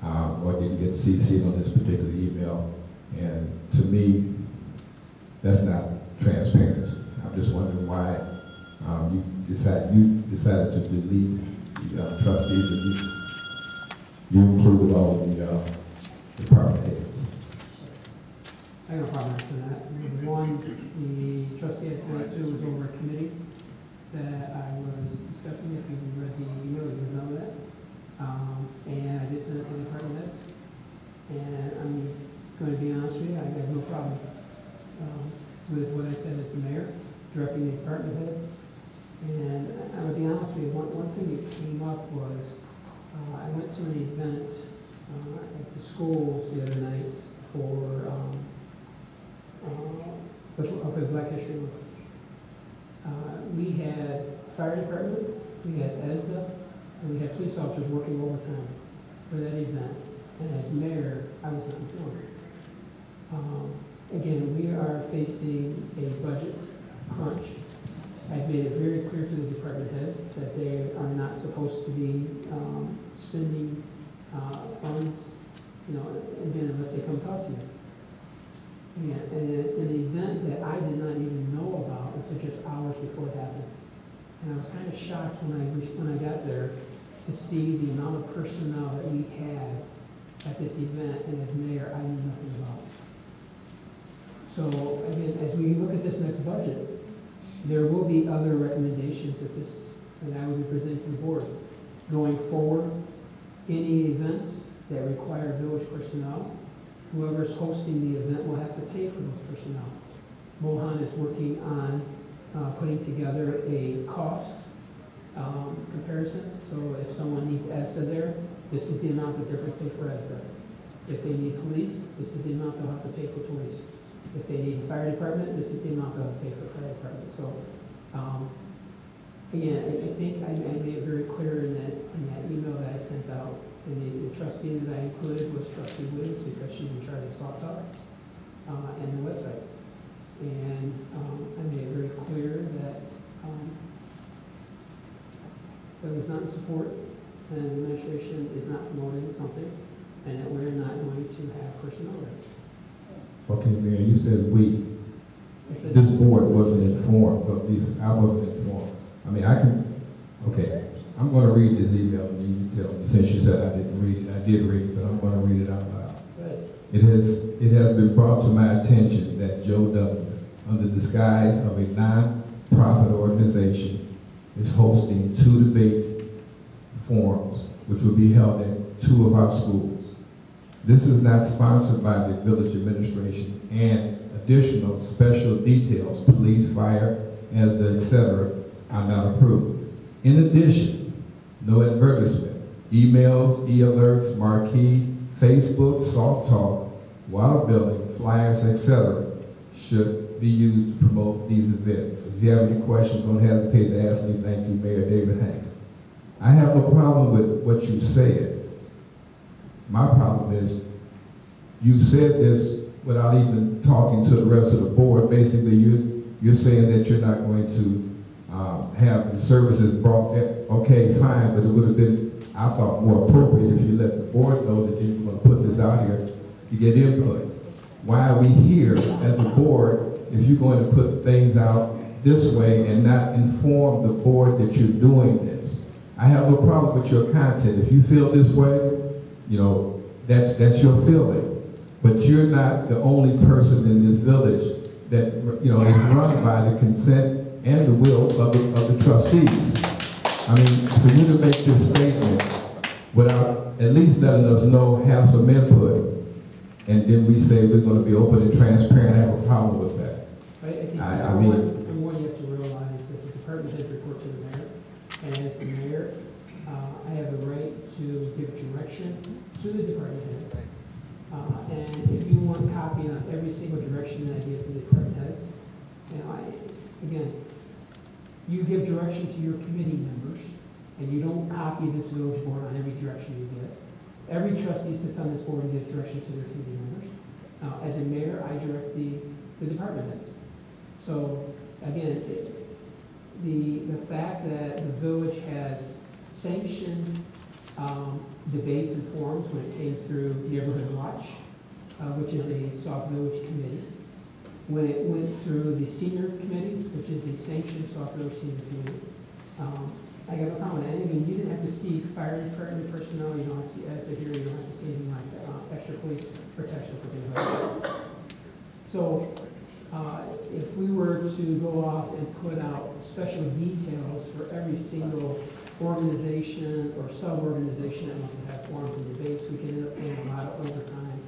or didn't get CC'd on this particular email, and to me, that's not transparency. I'm just wondering why you decided to delete the trustees, and you included all of the department heads. I got a problem with that. One, the trustee I sent it to was over a committee that I was discussing. If you read the email, you would know that. And I did send it to the department heads. And I'm going to be honest with you, I have no problem with what I said as the mayor, directing the department heads. And I'm going to be honest with you, one thing that came up was I went to an event at the schools the other night for the Black History Month. We had fire department, we had ESDA, and we had police officers working overtime for that event. And as mayor, I was not informed. Again, we are facing a budget crunch. I've made it very clear to the department heads that they are not supposed to be spending funds, again, unless they come talk to you. Yeah, and it's an event that I did not even know about until just hours before it happened. And I was kind of shocked when I got there to see the amount of personnel that we had at this event, and as mayor, I knew nothing about. So again, as we look at this next budget, there will be other recommendations that I will be presenting to the board. Going forward, any events that require village personnel, whoever's hosting the event will have to pay for those personnel. Mohan is working on putting together a cost comparison. So if someone needs ESTA there, this is the amount that they're going to pay for ESTA. If they need police, this is the amount they'll have to pay for police. If they need a fire department, this is the amount they'll have to pay for fire department. So again, I think I made it very clear in that email that I sent out. And the trustee that I included was Trustee Williams because she's in charge of Sauk and the website. And I made it very clear that that was not in support, and the administration is not promoting something, and that we're not going to have personnel there. Okay, Mayor, you said we. This board wasn't informed, but at least I wasn't informed. I mean, okay. I'm going to read this email and you tell me, since you said I didn't read it. I did read it, but I'm going to read it out loud. It has been brought to my attention that Joe W., under the disguise of a non-profit organization, is hosting 2 debate forums, which will be held at 2 of our schools. This is not sponsored by the village administration, and additional special details, police, fire, ESDA, etc., are not approved. In addition, no advertisement emails, e-alerts, marquee, Facebook, Sauk Talk, water billing, flyers, etc. should be used to promote these events. If you have any questions, don't hesitate to ask me. Thank you, Mayor David Hanks. I have no problem with what you said. My problem is you said this without even talking to the rest of the board. Basically, you're saying that you're not going to have the services brought there. Okay, fine, but it would have been, I thought, more appropriate if you let the board know that you were going to put this out here to get input. Why are we here as a board if you're going to put things out this way and not inform the board that you're doing this? I have no problem with your content. If you feel this way, you know, that's your feeling. But you're not the only person in this village that, you know, is run by the consent and the will of the trustees. I mean, for you to make this statement without at least letting us know, have some input, and then we say we're going to be open and transparent, I have a problem with that. I mean, and what you have to realize is that the department heads report to the mayor, and as the mayor, I have the right to give direction to the department heads. And if you want a copy on every single direction that I give to the department heads, you know, again, you give direction to your committee members, and you don't copy this village board on every direction you give. Every trustee sits on this board and gives direction to their committee members. As a mayor, I direct the department heads. So again, the fact that the village has sanctioned debates and forums when it came through Neighborhood Watch, which is a Sauk Village committee, when it went through the senior committees, which is a sanctioned Sauk Village senior committee. I got no comment. And again, you didn't have to see fire department personnel. You don't have to see, as a hearing, you don't have to see anything like that. Extra police protection for things like that. So, if we were to go off and put out special details for every single organization or sub-organization that wants to have forums and debates, we can end up paying a lot of overtime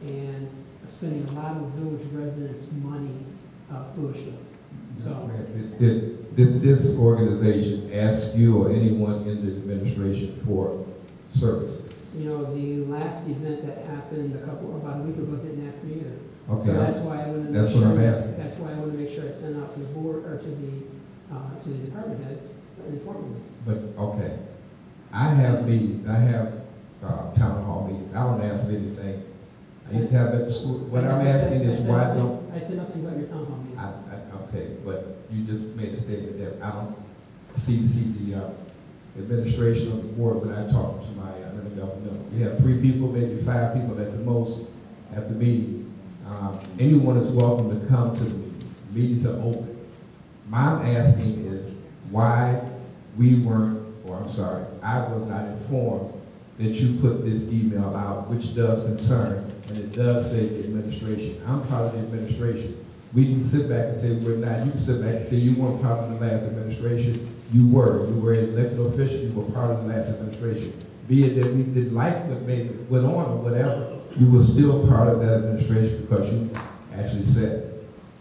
and spending a lot of village residents' money foolishly. So, did this organization ask you or anyone in the administration for services? You know, the last event that happened about a week ago didn't ask me either. Okay, so that's why I want to. That's what I'm asking. That's why I want to make sure I send out to the board or to the department heads informing them. But okay, I have meetings. I have town hall meetings. I don't ask anything. I used to have at the school. What I'm asking is why don't I said nothing about your town hall meeting. Okay, but you just made a statement that I don't see the administration of the board when I talk to my government. We have 3 people, maybe 5 people at the most at the meetings. Anyone is welcome to come to the meetings. Meetings are open. My asking is why we weren't, or I'm sorry, I was not informed that you put this email out, which does concern, and it does say the administration. I'm part of the administration. We can sit back and say we're not. You can sit back and say you weren't part of the last administration. You were. You were an elected official. You were part of the last administration. Be it that we didn't like what went on or whatever, you were still part of that administration because you actually sat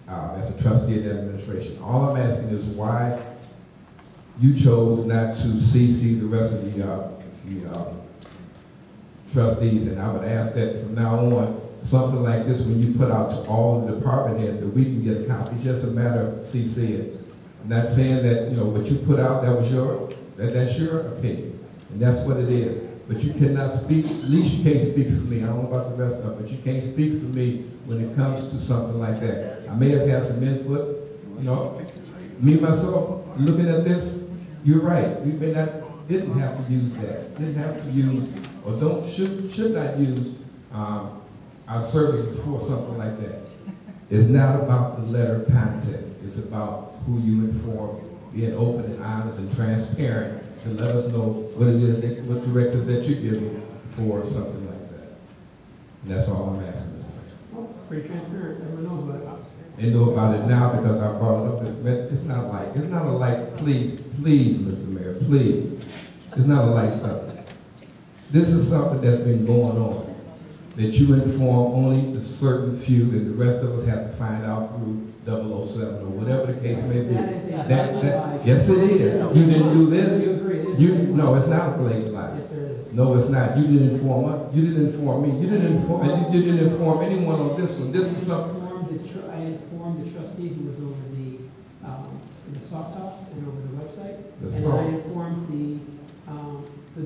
as a trustee of that administration. All I'm asking is why you chose not to CC the rest of the trustees, and I would ask that from now on, something like this, when you put out to all the department heads, that we can get a copy. It's just a matter of CC it. I'm not saying that, you know, what you put out, that's your opinion, and that's what it is. But you cannot speak, at least you can't speak for me. I don't know about the rest of it, but you can't speak for me when it comes to something like that. I may have had some input, you know. Me, myself, looking at this, you're right. We didn't have to use that. Didn't have to use, or should not use our services for something like that. It's not about the letter content. It's about who you inform, being open and honest and transparent to let us know what it is, what directives that you're giving for something like that. And that's all I'm asking. Well, it's pretty transparent. Everyone knows about it. They know about it now because I brought it up. It's not a light, please, Mr. Mayor, please. It's not a light subject. This is something that's been going on, that you inform only the certain few, and the rest of us have to find out through 007 or whatever the case may be. Yes, it is. You didn't do this. You agree? No, it's not a blatant lie. Yes, there is. No, it's not. You didn't inform us. You didn't inform me. You didn't inform, and you didn't inform anyone on this one. This is something. I informed the trustee who was over the Sauk Talk and over the website. The And Sauk. I informed the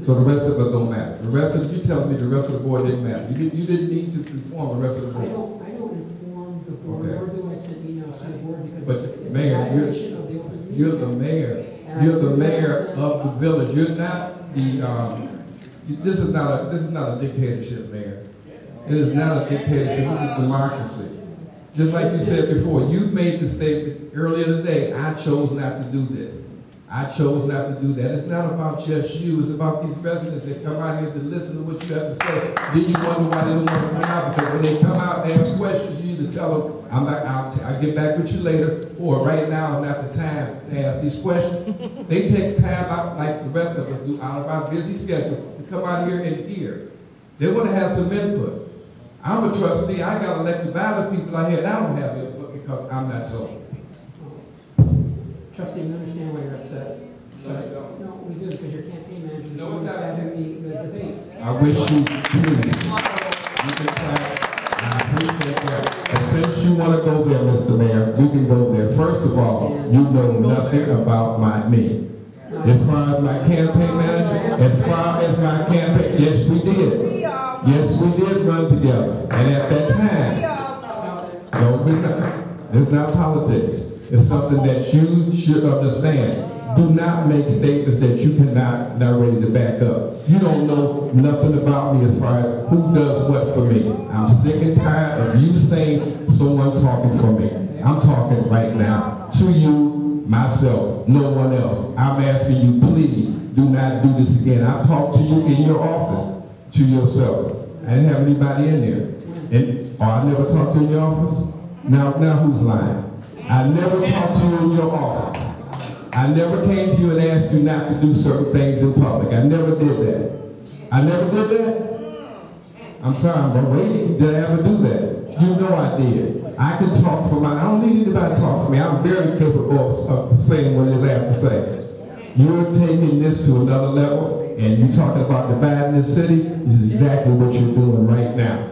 So the rest of us don't matter. The rest of you telling me the rest of the board didn't matter. You didn't need to inform the rest of the I board. don't inform the board, Okay. nor do I send emails to the board because But it's Mayor, a violation of the open meeting. You're the mayor. You're the mayor of the village. You're not the. This is not a dictatorship, Mayor. It is not a dictatorship. This is democracy. Just like you said before, you made the statement earlier today. I chose not to do this. I chose not to do that. It's not about just you. It's about these residents that come out here to listen to what you have to say. Then you wonder why they don't want to come out, because when they come out and ask questions, you need to tell them, I'll get back with you later, or right now is not the time to ask these questions. They take time out, like the rest of us do, out of our busy schedule to come out here and hear. They want to have some input. I'm a trustee. I got elected by the people out here, and I don't have input because I'm not told. Trustee, we understand why you're upset. No, you don't. No, we do, because your campaign manager is the No, one it's that's not. having the debate. I wish you please. You can clap. I appreciate that. And since you want to go there, Mr. Mayor, we can go there. First of all, you know nothing about me. As far as my campaign manager, as far as my campaign, yes, we did. Yes, we did run together. And at that time, no, we're not. It's not politics. It's something that you should understand. Do not make statements that you cannot not ready to back up. You don't know nothing about me as far as who does what for me. I'm sick and tired of you saying someone talking for me. I'm talking right now to you, myself, no one else. I'm asking you, please do not do this again. I've talked to you in your office, to yourself. I didn't have anybody in there. And I never talked to you in your office? Now who's lying? I never talked to you in your office. I never came to you and asked you not to do certain things in public. I never did that. I never did that? I'm sorry, I'm waiting. Did I ever do that? You know I did. I can talk for I don't need anybody to talk for me. I'm very capable of saying what it is I have to say. You're taking this to another level, and you're talking about dividing this city. This is exactly what you're doing right now.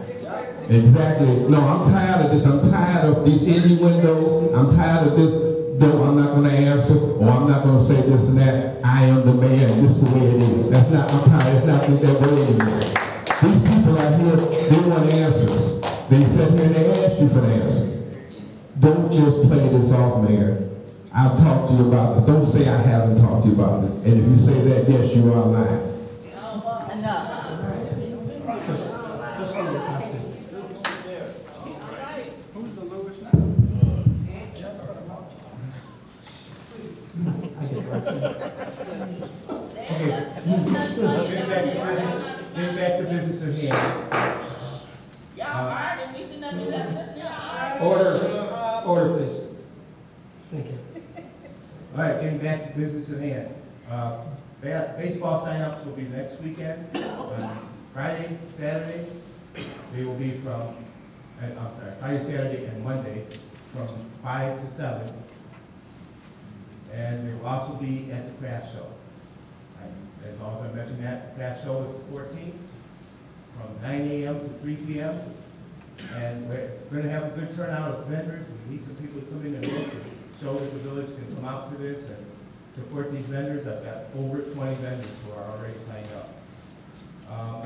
Exactly. No, I'm tired of this. I'm tired of these innuendos. I'm tired of this. No, I'm not going to answer, or I'm not going to say this and that. I am the man. This is the way it is. That's not. I'm tired. It's not that way anymore. These people out here, they want answers. They sit here and they ask you for the answers. Don't just play this off, Mayor. I've talked to you about this. Don't say I haven't talked to you about this. And if you say that, yes, you are lying. Getting back to business at hand. Y'all arguing, we sitting up here listening. Order, please. Thank you. All right, getting back to business at hand. Baseball signups will be next weekend, on Friday, Saturday. They will be from, Friday, Saturday, and Monday from 5 to 7. And they will also be at the craft show. As long as I mentioned that, the craft show is the 14th from 9 a.m. to 3 p.m. And we're going to have a good turnout of vendors. We need some people to come in and look and show that the village can come out for this and support these vendors. I've got over 20 vendors who are already signed up.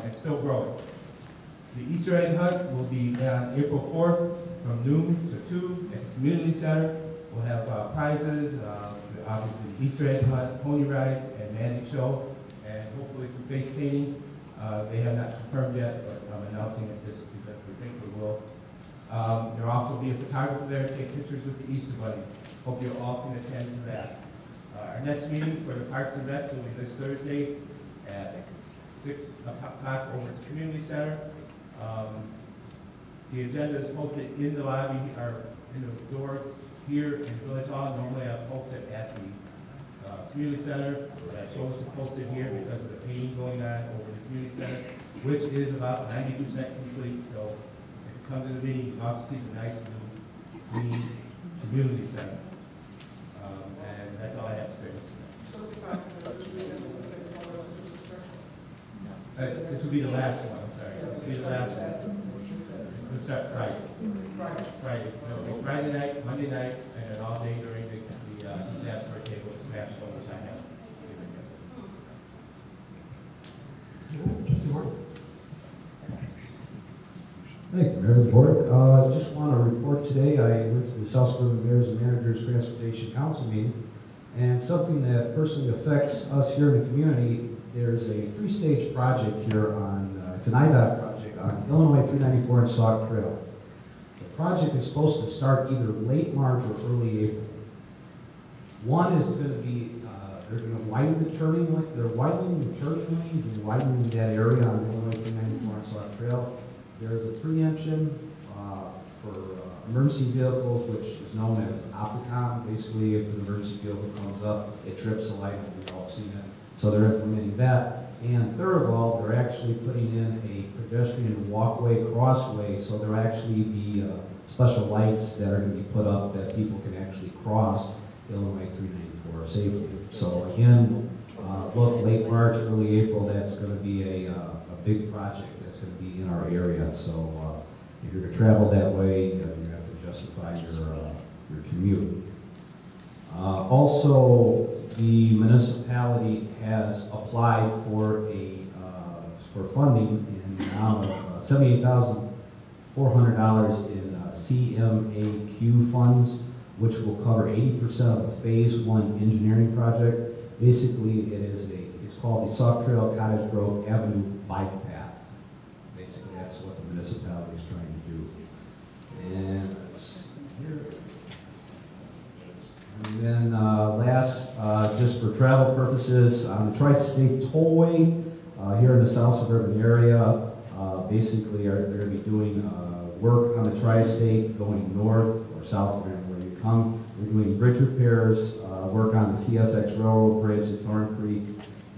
And still growing. The Easter egg hunt will be on April 4th from noon to 2 at the community center. We'll have prizes, obviously the Easter egg hunt, pony rides, and magic show, and hopefully some face painting. They have not confirmed yet, but I'm announcing it just because we think we will. There'll also be a photographer there to take pictures with the Easter Bunny. Hope you all can attend to that. Our next meeting for the Parks and Recs will be this Thursday at 6 o'clock over at the community center. The agenda is posted in the lobby, or in the doors here in Village Hall. Normally I post it at the community center, but I chose to post it here because of the painting going on over the community center, which is about 90% complete. So if you come to the meeting, you can also see the nice new clean community center. And that's all I have to say. will be the last one, I'm sorry. This will be the last one. We'll start Friday. Friday. It'll be Friday night, Monday night, and then all day during the disaster table with craft show, which I have. Trustee Martin? Thank you, Mayor and Board. Just want to report today, I went to the South Suburban Mayors and Managers Transportation Council meeting, and something that personally affects us here in the community, there's a 3-stage project here on, it's an IDOT project on Illinois 394 and Sauk Trail. The project is supposed to start either late March or early April. One is going to be, they're going to widen the turning lane, they're widening the turning lanes and widening that area on Illinois 394 and Sauk Trail. There's a preemption for emergency vehicles, which is known as Opticom. Basically, if an emergency vehicle comes up, it trips the light, we've all seen it. So they're implementing that. And third of all, they're actually putting in a pedestrian walkway crossway, so there'll actually be special lights that are going to be put up that people can actually cross Illinois 394 safely. So again, look, late March, early April, that's going to be a big project that's going to be in our area. So if you're going to travel that way, you have to justify your commute. Also, the municipality has applied for for funding in the amount of $78,400 in CMAQ funds, which will cover 80% of the Phase 1 engineering project. Basically, it's called the Sauk Trail Cottage Grove Avenue Bike Path. Basically, that's what the municipality is trying to do. And let's see here. And then last, just for travel purposes, on the Tri-State Tollway here in the South Suburban area, basically they're going to be doing work on the Tri-State going north or south depending on where you come. We're doing bridge repairs, work on the CSX Railroad Bridge, the Thorn Creek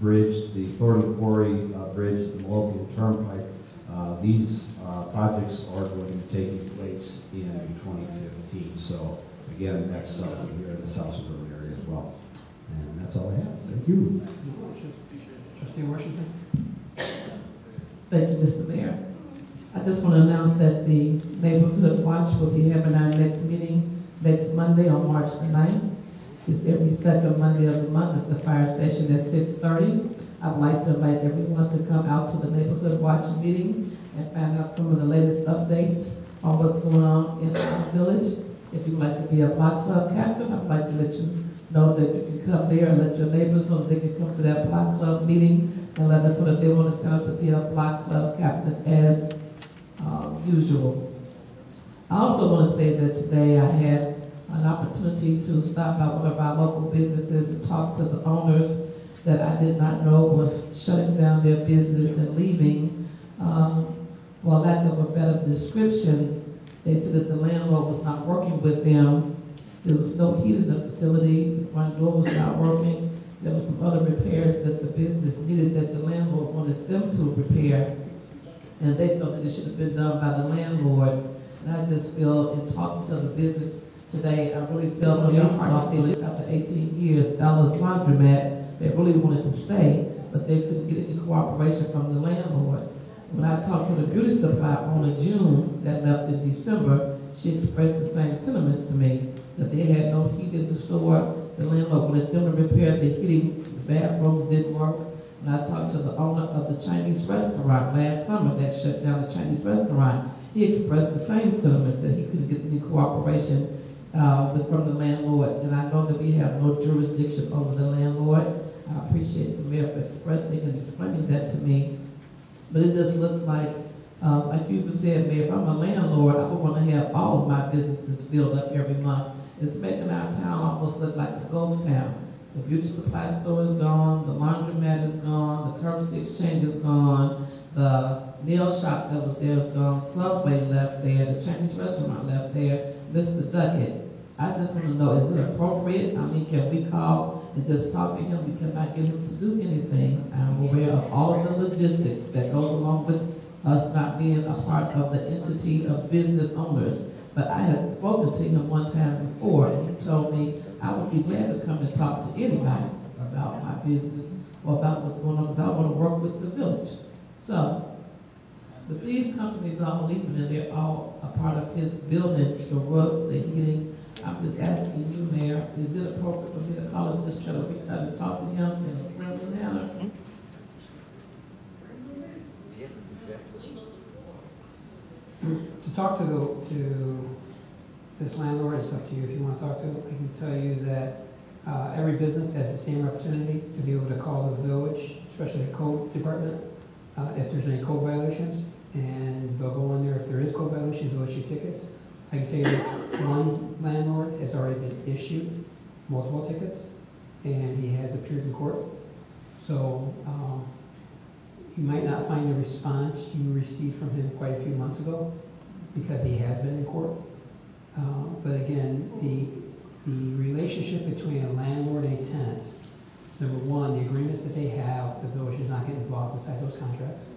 Bridge, the Thornton Quarry Bridge, the Midlothian Turnpike. These projects are going to be taking place in 2015. So again, next summer here in the South Suburban area as well. And that's all I have. Thank you. Trustee Washington? Thank you, Mr. Mayor. I just want to announce that the Neighborhood Watch will be having our next meeting next Monday on March the 9th. It's every second Monday of the month at the fire station at 6:30. I'd like to invite everyone to come out to the Neighborhood Watch meeting and find out some of the latest updates on what's going on in our village. If you'd like to be a block club captain, I'd like to let you know that you can come there and let your neighbors know that they can come to that block club meeting and let us know that they want to sign up to be a block club captain as usual. I also want to say that today I had an opportunity to stop by one of our local businesses and talk to the owners that I did not know was shutting down their business and leaving. For lack of a better description, they said that the landlord was not working with them. There was no heat in the facility, the front door was not working. There were some other repairs that the business needed that the landlord wanted them to repair. And they thought that it should have been done by the landlord. And I just feel, in talking to the business today, I really felt on your part, after 18 years, Ella's Laundromat, they really wanted to stay, but they couldn't get any cooperation from the landlord. When I talked to the beauty supply owner June, that left in December, she expressed the same sentiments to me, that they had no heat in the store, the landlord wanted them to repair the heating, the bathrooms didn't work. When I talked to the owner of the Chinese restaurant last summer that shut down the Chinese restaurant, he expressed the same sentiments that he couldn't get any cooperation from the landlord. And I know that we have no jurisdiction over the landlord. I appreciate the mayor for expressing and explaining that to me. But it just looks like you said, Mayor, if I'm a landlord, I would want to have all of my businesses filled up every month. It's making our town almost look like a ghost town. The beauty supply store is gone, the laundromat is gone, the currency exchange is gone, the nail shop that was there is gone, Subway left there, the Chinese restaurant left there, Mr. Duckett. I just want to know, is it appropriate? I mean, can we call and just talk to him? We cannot get him to do anything. I'm aware of all of the logistics that goes along with us not being a part of the entity of business owners. But I had spoken to him one time before, and he told me I would be glad to come and talk to anybody about my business or about what's going on, because I want to work with the village. So, but these companies all leaving and they're all a part of his building, the roof, the heating. I'm just asking you, Mayor, is it appropriate for me to call him, just try to reach out and talk to him in a friendly manner? To talk to this landlord, it's up to you if you want to talk to him. I can tell you that every business has the same opportunity to be able to call the village, especially the code department, if there's any code violations, and they'll go in there if there is code violations, they'll issue tickets. I can tell you this, one landlord has already been issued multiple tickets, and he has appeared in court. So you might not find the response you received from him quite a few months ago, because he has been in court. But again, the relationship between a landlord and a tenant, number one, the agreements that they have, the village does not get involved inside those contracts.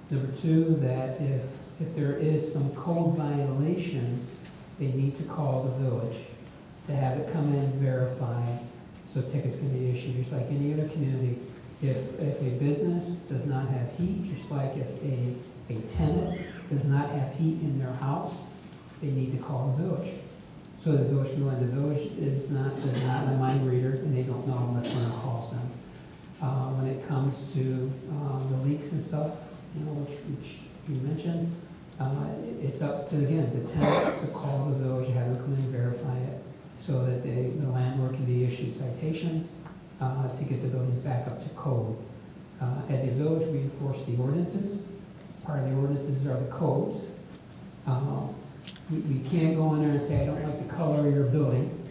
Number two, that if there is some code violations, they need to call the village to have it come in, verify, so tickets can be issued, just like any other community. If a business does not have heat, just like if a tenant does not have heat in their house, they need to call the village. So the village can go in. The village is not a mind reader, and they don't know unless someone calls them. When it comes to the leaks and stuff, which you mentioned, it's up to, again, the tenant to call the village, have them come in and verify it, so that the landlord can be issued citations to get the buildings back up to code. As a village, we enforce the ordinances. Part of the ordinances are the codes. We can't go in there and say, I don't like the color of your building,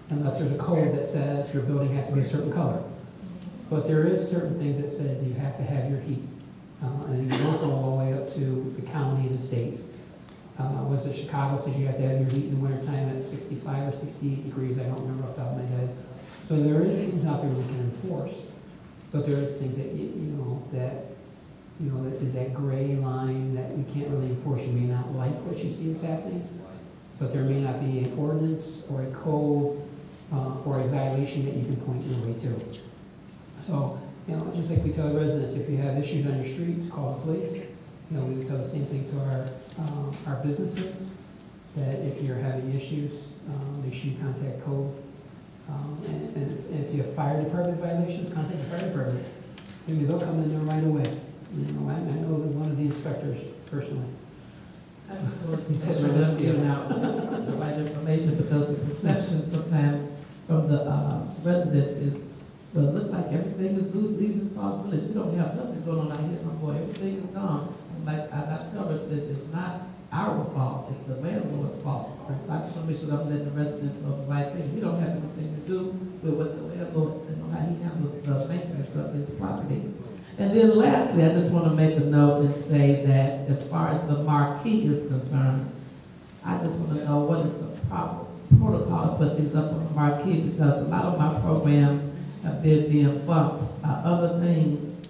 unless there's a code that says your building has to be a certain color. But there is certain things that says you have to have your heat. And you don't go all the way up to the county and the state. Was it Chicago says you have to have your heat in the wintertime at 65 or 68 degrees? I don't remember off the top of my head. So there is things out there we can enforce, but there is things that that is that gray line that we can't really enforce. You may not like what you see is happening, but there may not be an ordinance or a code or a violation that you can point your way to. So, just like we tell residents, if you have issues on your streets, call the police. We would tell the same thing to our businesses, that if you're having issues, make sure you contact code. And if you have fire department violations, contact the fire department. Maybe they'll come in there right away. I know that one of the inspectors personally. I just want to consider them giving out the right information, because the perception sometimes from the residents is, well, it look like everything is leaving Sauk Village. We don't have nothing going on out here, my boy. Everything is gone. And like I tell residents, it's not our fault, it's the landlord's fault. So I just want to make sure that I'm letting the residents know the right thing. We don't have anything to do with what the landlord, how he handles the maintenance of his property. And then lastly, I just want to make a note and say that as far as the marquee is concerned, I just want to know what is the proper protocol to put these up on the marquee, because a lot of my programs have been being bumped by other things.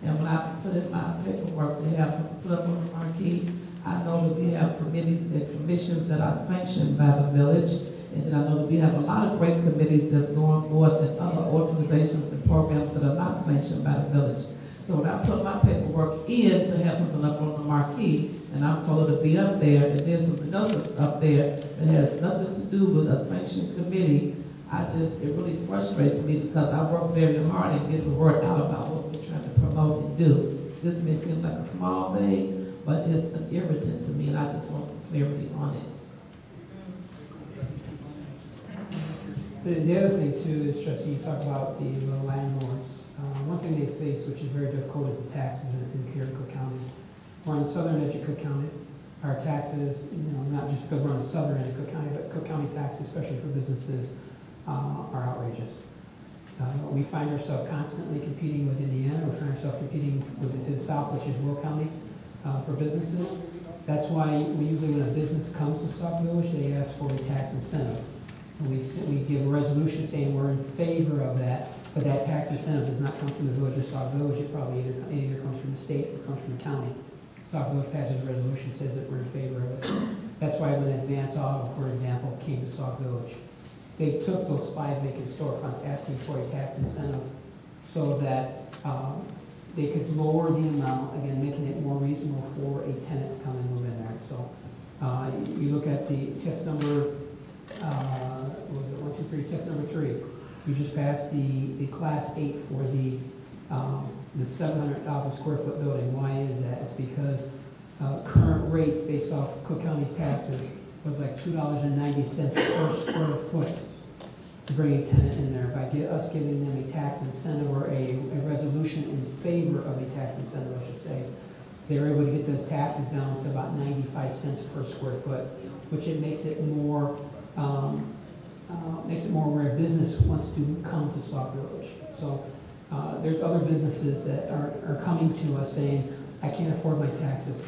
And when I put in my paperwork to have something put up on the marquee, I know that we have committees and commissions that are sanctioned by the village. And then I know that we have a lot of great committees that's going forth and other organizations and programs that are not sanctioned by the village. So when I put my paperwork in to have something up on the marquee, and I'm told to be up there, and then something else is up there that has nothing to do with a sanctioned committee, it really frustrates me, because I work very hard and get the word out about what we're trying to promote and do. This may seem like a small thing, but it's an irritant to me, and I just want some clarity on it. The other thing too is, Trustee, you talk about the landlords. One thing they face, which is very difficult, is the taxes in Cook County. We're on the southern edge of Cook County. Our taxes, not just because we're on the southern end of Cook County, but Cook County taxes, especially for businesses, are outrageous. We find ourselves constantly competing with Indiana. We find ourselves competing to the south, which is Will County, for businesses. That's why we usually, when a business comes to Sauk Village, they ask for a tax incentive. And we give a resolution saying we're in favor of that, but that tax incentive does not come from the village of Sauk Village. It probably either comes from the state or comes from the county. Sauk Village passes a resolution, says that we're in favor of it. That's why when Advance Auto, for example, came to Sauk Village, they took those 5 vacant storefronts asking for a tax incentive, so that they could lower the amount, again, making it more reasonable for a tenant to come and move in there. So, you look at the TIF number, what was it, 1, 2, 3, TIF number 3. We just passed the class 8 for the 700,000 square foot building. Why is that? It's because current rates based off Cook County's taxes was like $2.90 per square foot to bring a tenant in there. By us giving them a tax incentive or a resolution in favor of a tax incentive, I should say, they were able to get those taxes down to about 95 cents per square foot, which it makes it more where a business wants to come to Sauk Village. So there's other businesses that are coming to us saying, I can't afford my taxes.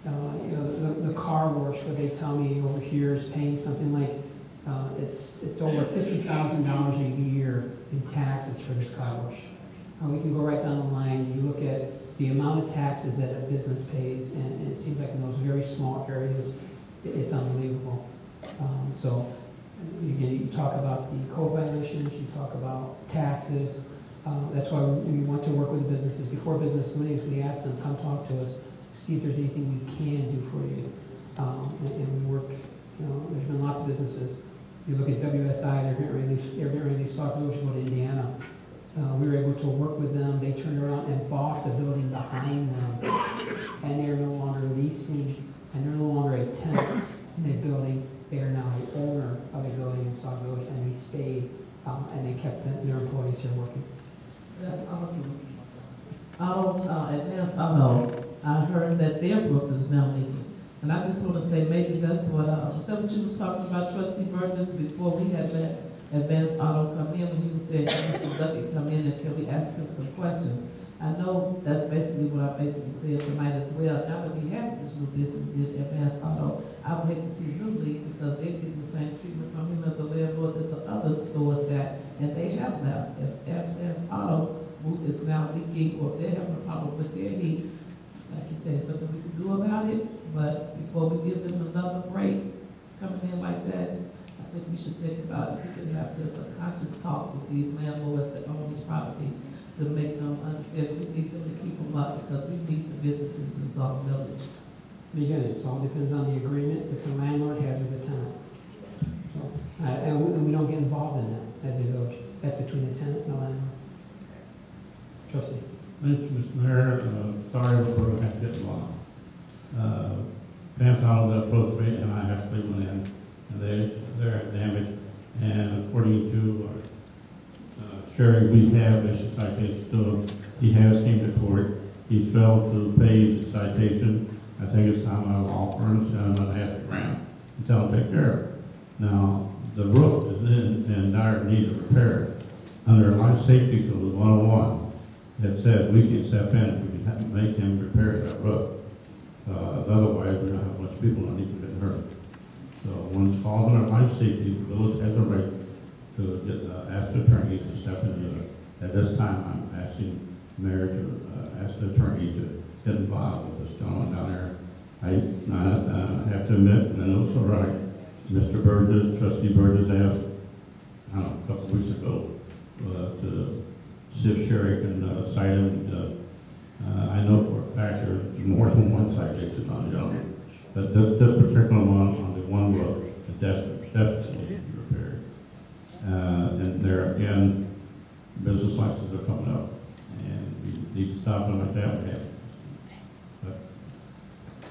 You know, the car wash, what they tell me over here is paying something like, it's over $50,000 a year in taxes for this car wash. We can go right down the line, and you look at the amount of taxes that a business pays, and it seems like in those very small areas, it's unbelievable. So, again, you talk about the code violations, you talk about taxes. That's why we want to work with the businesses. Before business meetings, we ask them, come talk to us, see if there's anything we can do for you. And we work, you know, there's been lots of businesses. You look at WSI, they're getting ready to leave Sauk Village to go to Indiana. We were able to work with them. They turned around and bought the building behind them. And they're no longer leasing, and they're no longer a tenant in the building. They are now the owner of a building in Sauk Village, and they stayed, and they kept their employees here working. That's awesome. Advanced Auto, I heard that their roof is now leaking. And I just want to say, maybe that's what, was that what you was talking about, Trustee Burgess, before we had let Advanced Auto come in, when you said, Mr. Duckett come in, and can we ask him some questions? I know that's basically what I basically said tonight as well. Now that we have this new business in Advanced Auto, I would hate to see them leave because they get the same treatment from him as a landlord that the other stores got, and they have that. If Advanced Auto roof is now leaking, or if they're having a problem with their heat, like you said, something we can do about it. But before we give them another break, coming in like that, I think we should think about if we could have just a conscious talk with these landlords that own these properties to make them understand we need them to keep them up because we need the businesses in Sauk Village. And again, it all depends on the agreement that the landlord has with the tenant. So, and we don't get involved in that as a village. That's between the tenant and the landlord. Trustee. Thank you, Mr. Mayor. Sorry for having to get long. Pam's out of the approach me, and I actually went in, and they're damaged. And according to Sherry, we have issued citations to him. He has came to court. He failed to pay the citation. I think it's time I law firm send him $500,000 and tell him to take care of it. Now, the roof is in dire need of repair. Under life safety code 101, it said we can step in if we can make him repair that roof. Otherwise, we're going to have a bunch of people that need to get hurt. So when it's falls under life safety, the village has a right to ask the attorney to step into it. At this time, I'm asking the mayor to ask the attorney to get involved with this gentleman down there. I have to admit, and it's all right, Mr. Burgess, Trustee Burgess asked, I don't know, a couple of weeks ago, to see if Sherry can cite him. I know for a fact there's more than one citation on the gentleman, but this particular one on the one road, the deficit needs to be repaired. And there again, business licenses are coming up, and we need to stop them like that. We have. But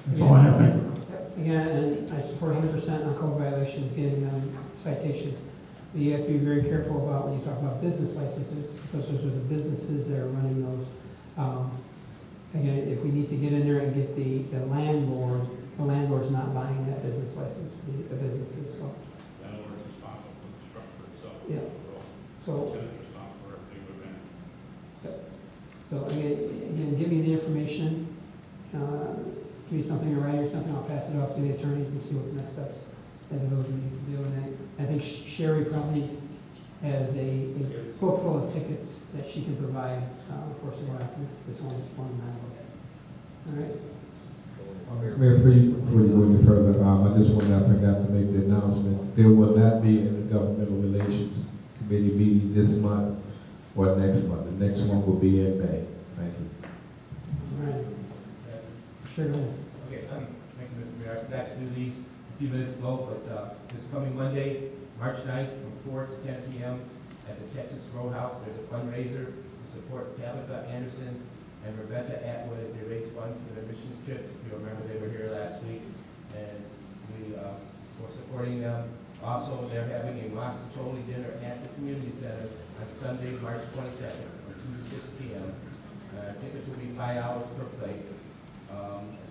that's all I have. Thank you. Again, and I support 100% on code violations, getting them citations. But you have to be very careful about when you talk about business licenses, because those are the businesses that are running those. Again, if we need to get in there and get the landlord's not buying that business license, the businesses, so. Landlord's responsible for the structure itself. Yeah. So. So again, give me the information, give me something to write or something, I'll pass it off to the attorneys and see what the next steps as a village we need to do. And I think Sherry probably has a book full of tickets that she can provide for us to go after this one landlord. All right? Mr. Mayor, before you go any further, I just forgot to make the announcement. There will not be an intergovernmental relations committee meeting this month or next month. The next one will be in May. Thank you. Sure, go ahead. Okay, thank you, Mr. Mayor. I forgot to do these a few minutes ago, but this coming Monday, March 9th, from 4 to 10 p.m. at the Texas Roadhouse, there's a fundraiser to support Tabitha Anderson and Rebecca Atwood as they raise funds for their missions trip. If you remember, they were here last week, and we were supporting them. Also, they're having a Moscacholi dinner at the community center on Sunday, March 22nd, from 2 to 6 p.m. Tickets will be $5 per plate.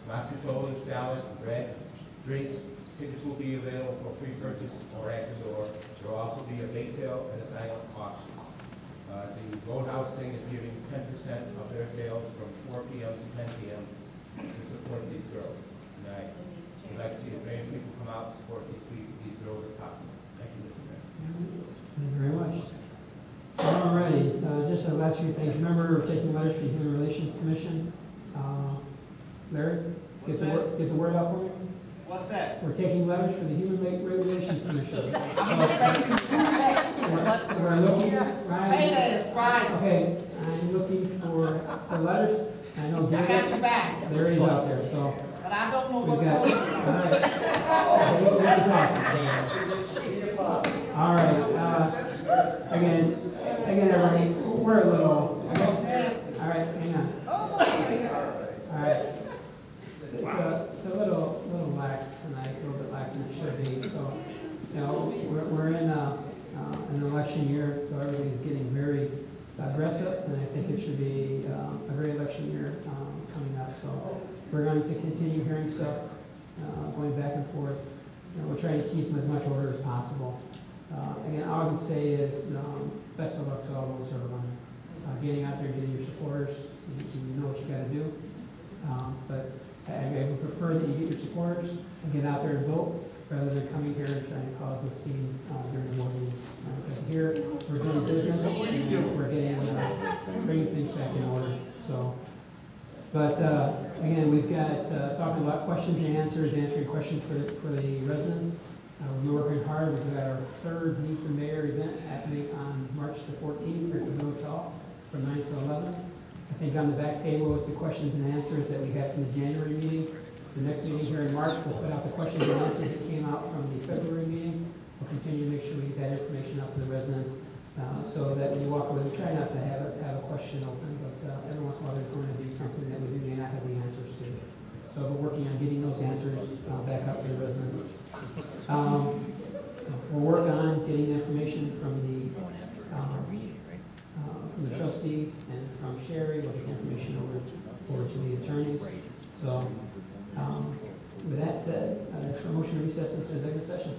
Moscacholi, salad, bread, drinks. Tickets will be available for pre-purchase or at the door. There will also be a bake sale and a silent auction. The Roadhouse thing is giving 10% of their sales from 4 p.m. to 10 p.m. to support these girls. And I would like to see as many people come out and support these girls as possible. Thank you, Mr. Mayor. Thank you very much. All righty, just the last few things. Remember, we're taking letters from the Human Relations Commission. Larry, get the word out for me. What's that? We're taking letters for the Human Relations Commission. We're looking, Ryan. Okay, I'm looking for letters. I know I got your back. there is out there, so. But I don't know We've what's got, going on. all right, again, everybody, we're a little, all right, hang on. All right. It's a little lax tonight, a little bit lax than it should be. So, you know, we're in an election year, so everything is getting very aggressive, and I think it should be a great election year coming up. So we're going to continue hearing stuff, going back and forth. You know, we're trying to keep them as much order as possible. Again, all I can say is, best of luck to all those who are running. Getting out there, getting your supporters, you know what you got to do. But I would prefer that you get your supporters and get out there and vote rather than coming here and trying to cause a scene during the board meetings. Because here, we're doing business, and we're getting, bringing things back in order. So, but again, we've got talking about questions and answers, answering questions for the residents. We're working hard. We've got our third Meet the Mayor event happening on March the 14th here at the Village Hall from 9 to 11. I think on the back table is the questions and answers that we had from the January meeting. The next meeting here in March, we'll put out the questions and answers that came out from the February meeting. We'll continue to make sure we get that information out to the residents so that when you walk away, we try not to have a question open, but every once in a while there's going to be something that we may not have the answers to. So we're working on getting those answers back out to the residents. We'll work on getting information from the trustee and from Sherry. We'll get information over to the attorneys. So, with that said, that's for motion to recess into executive session.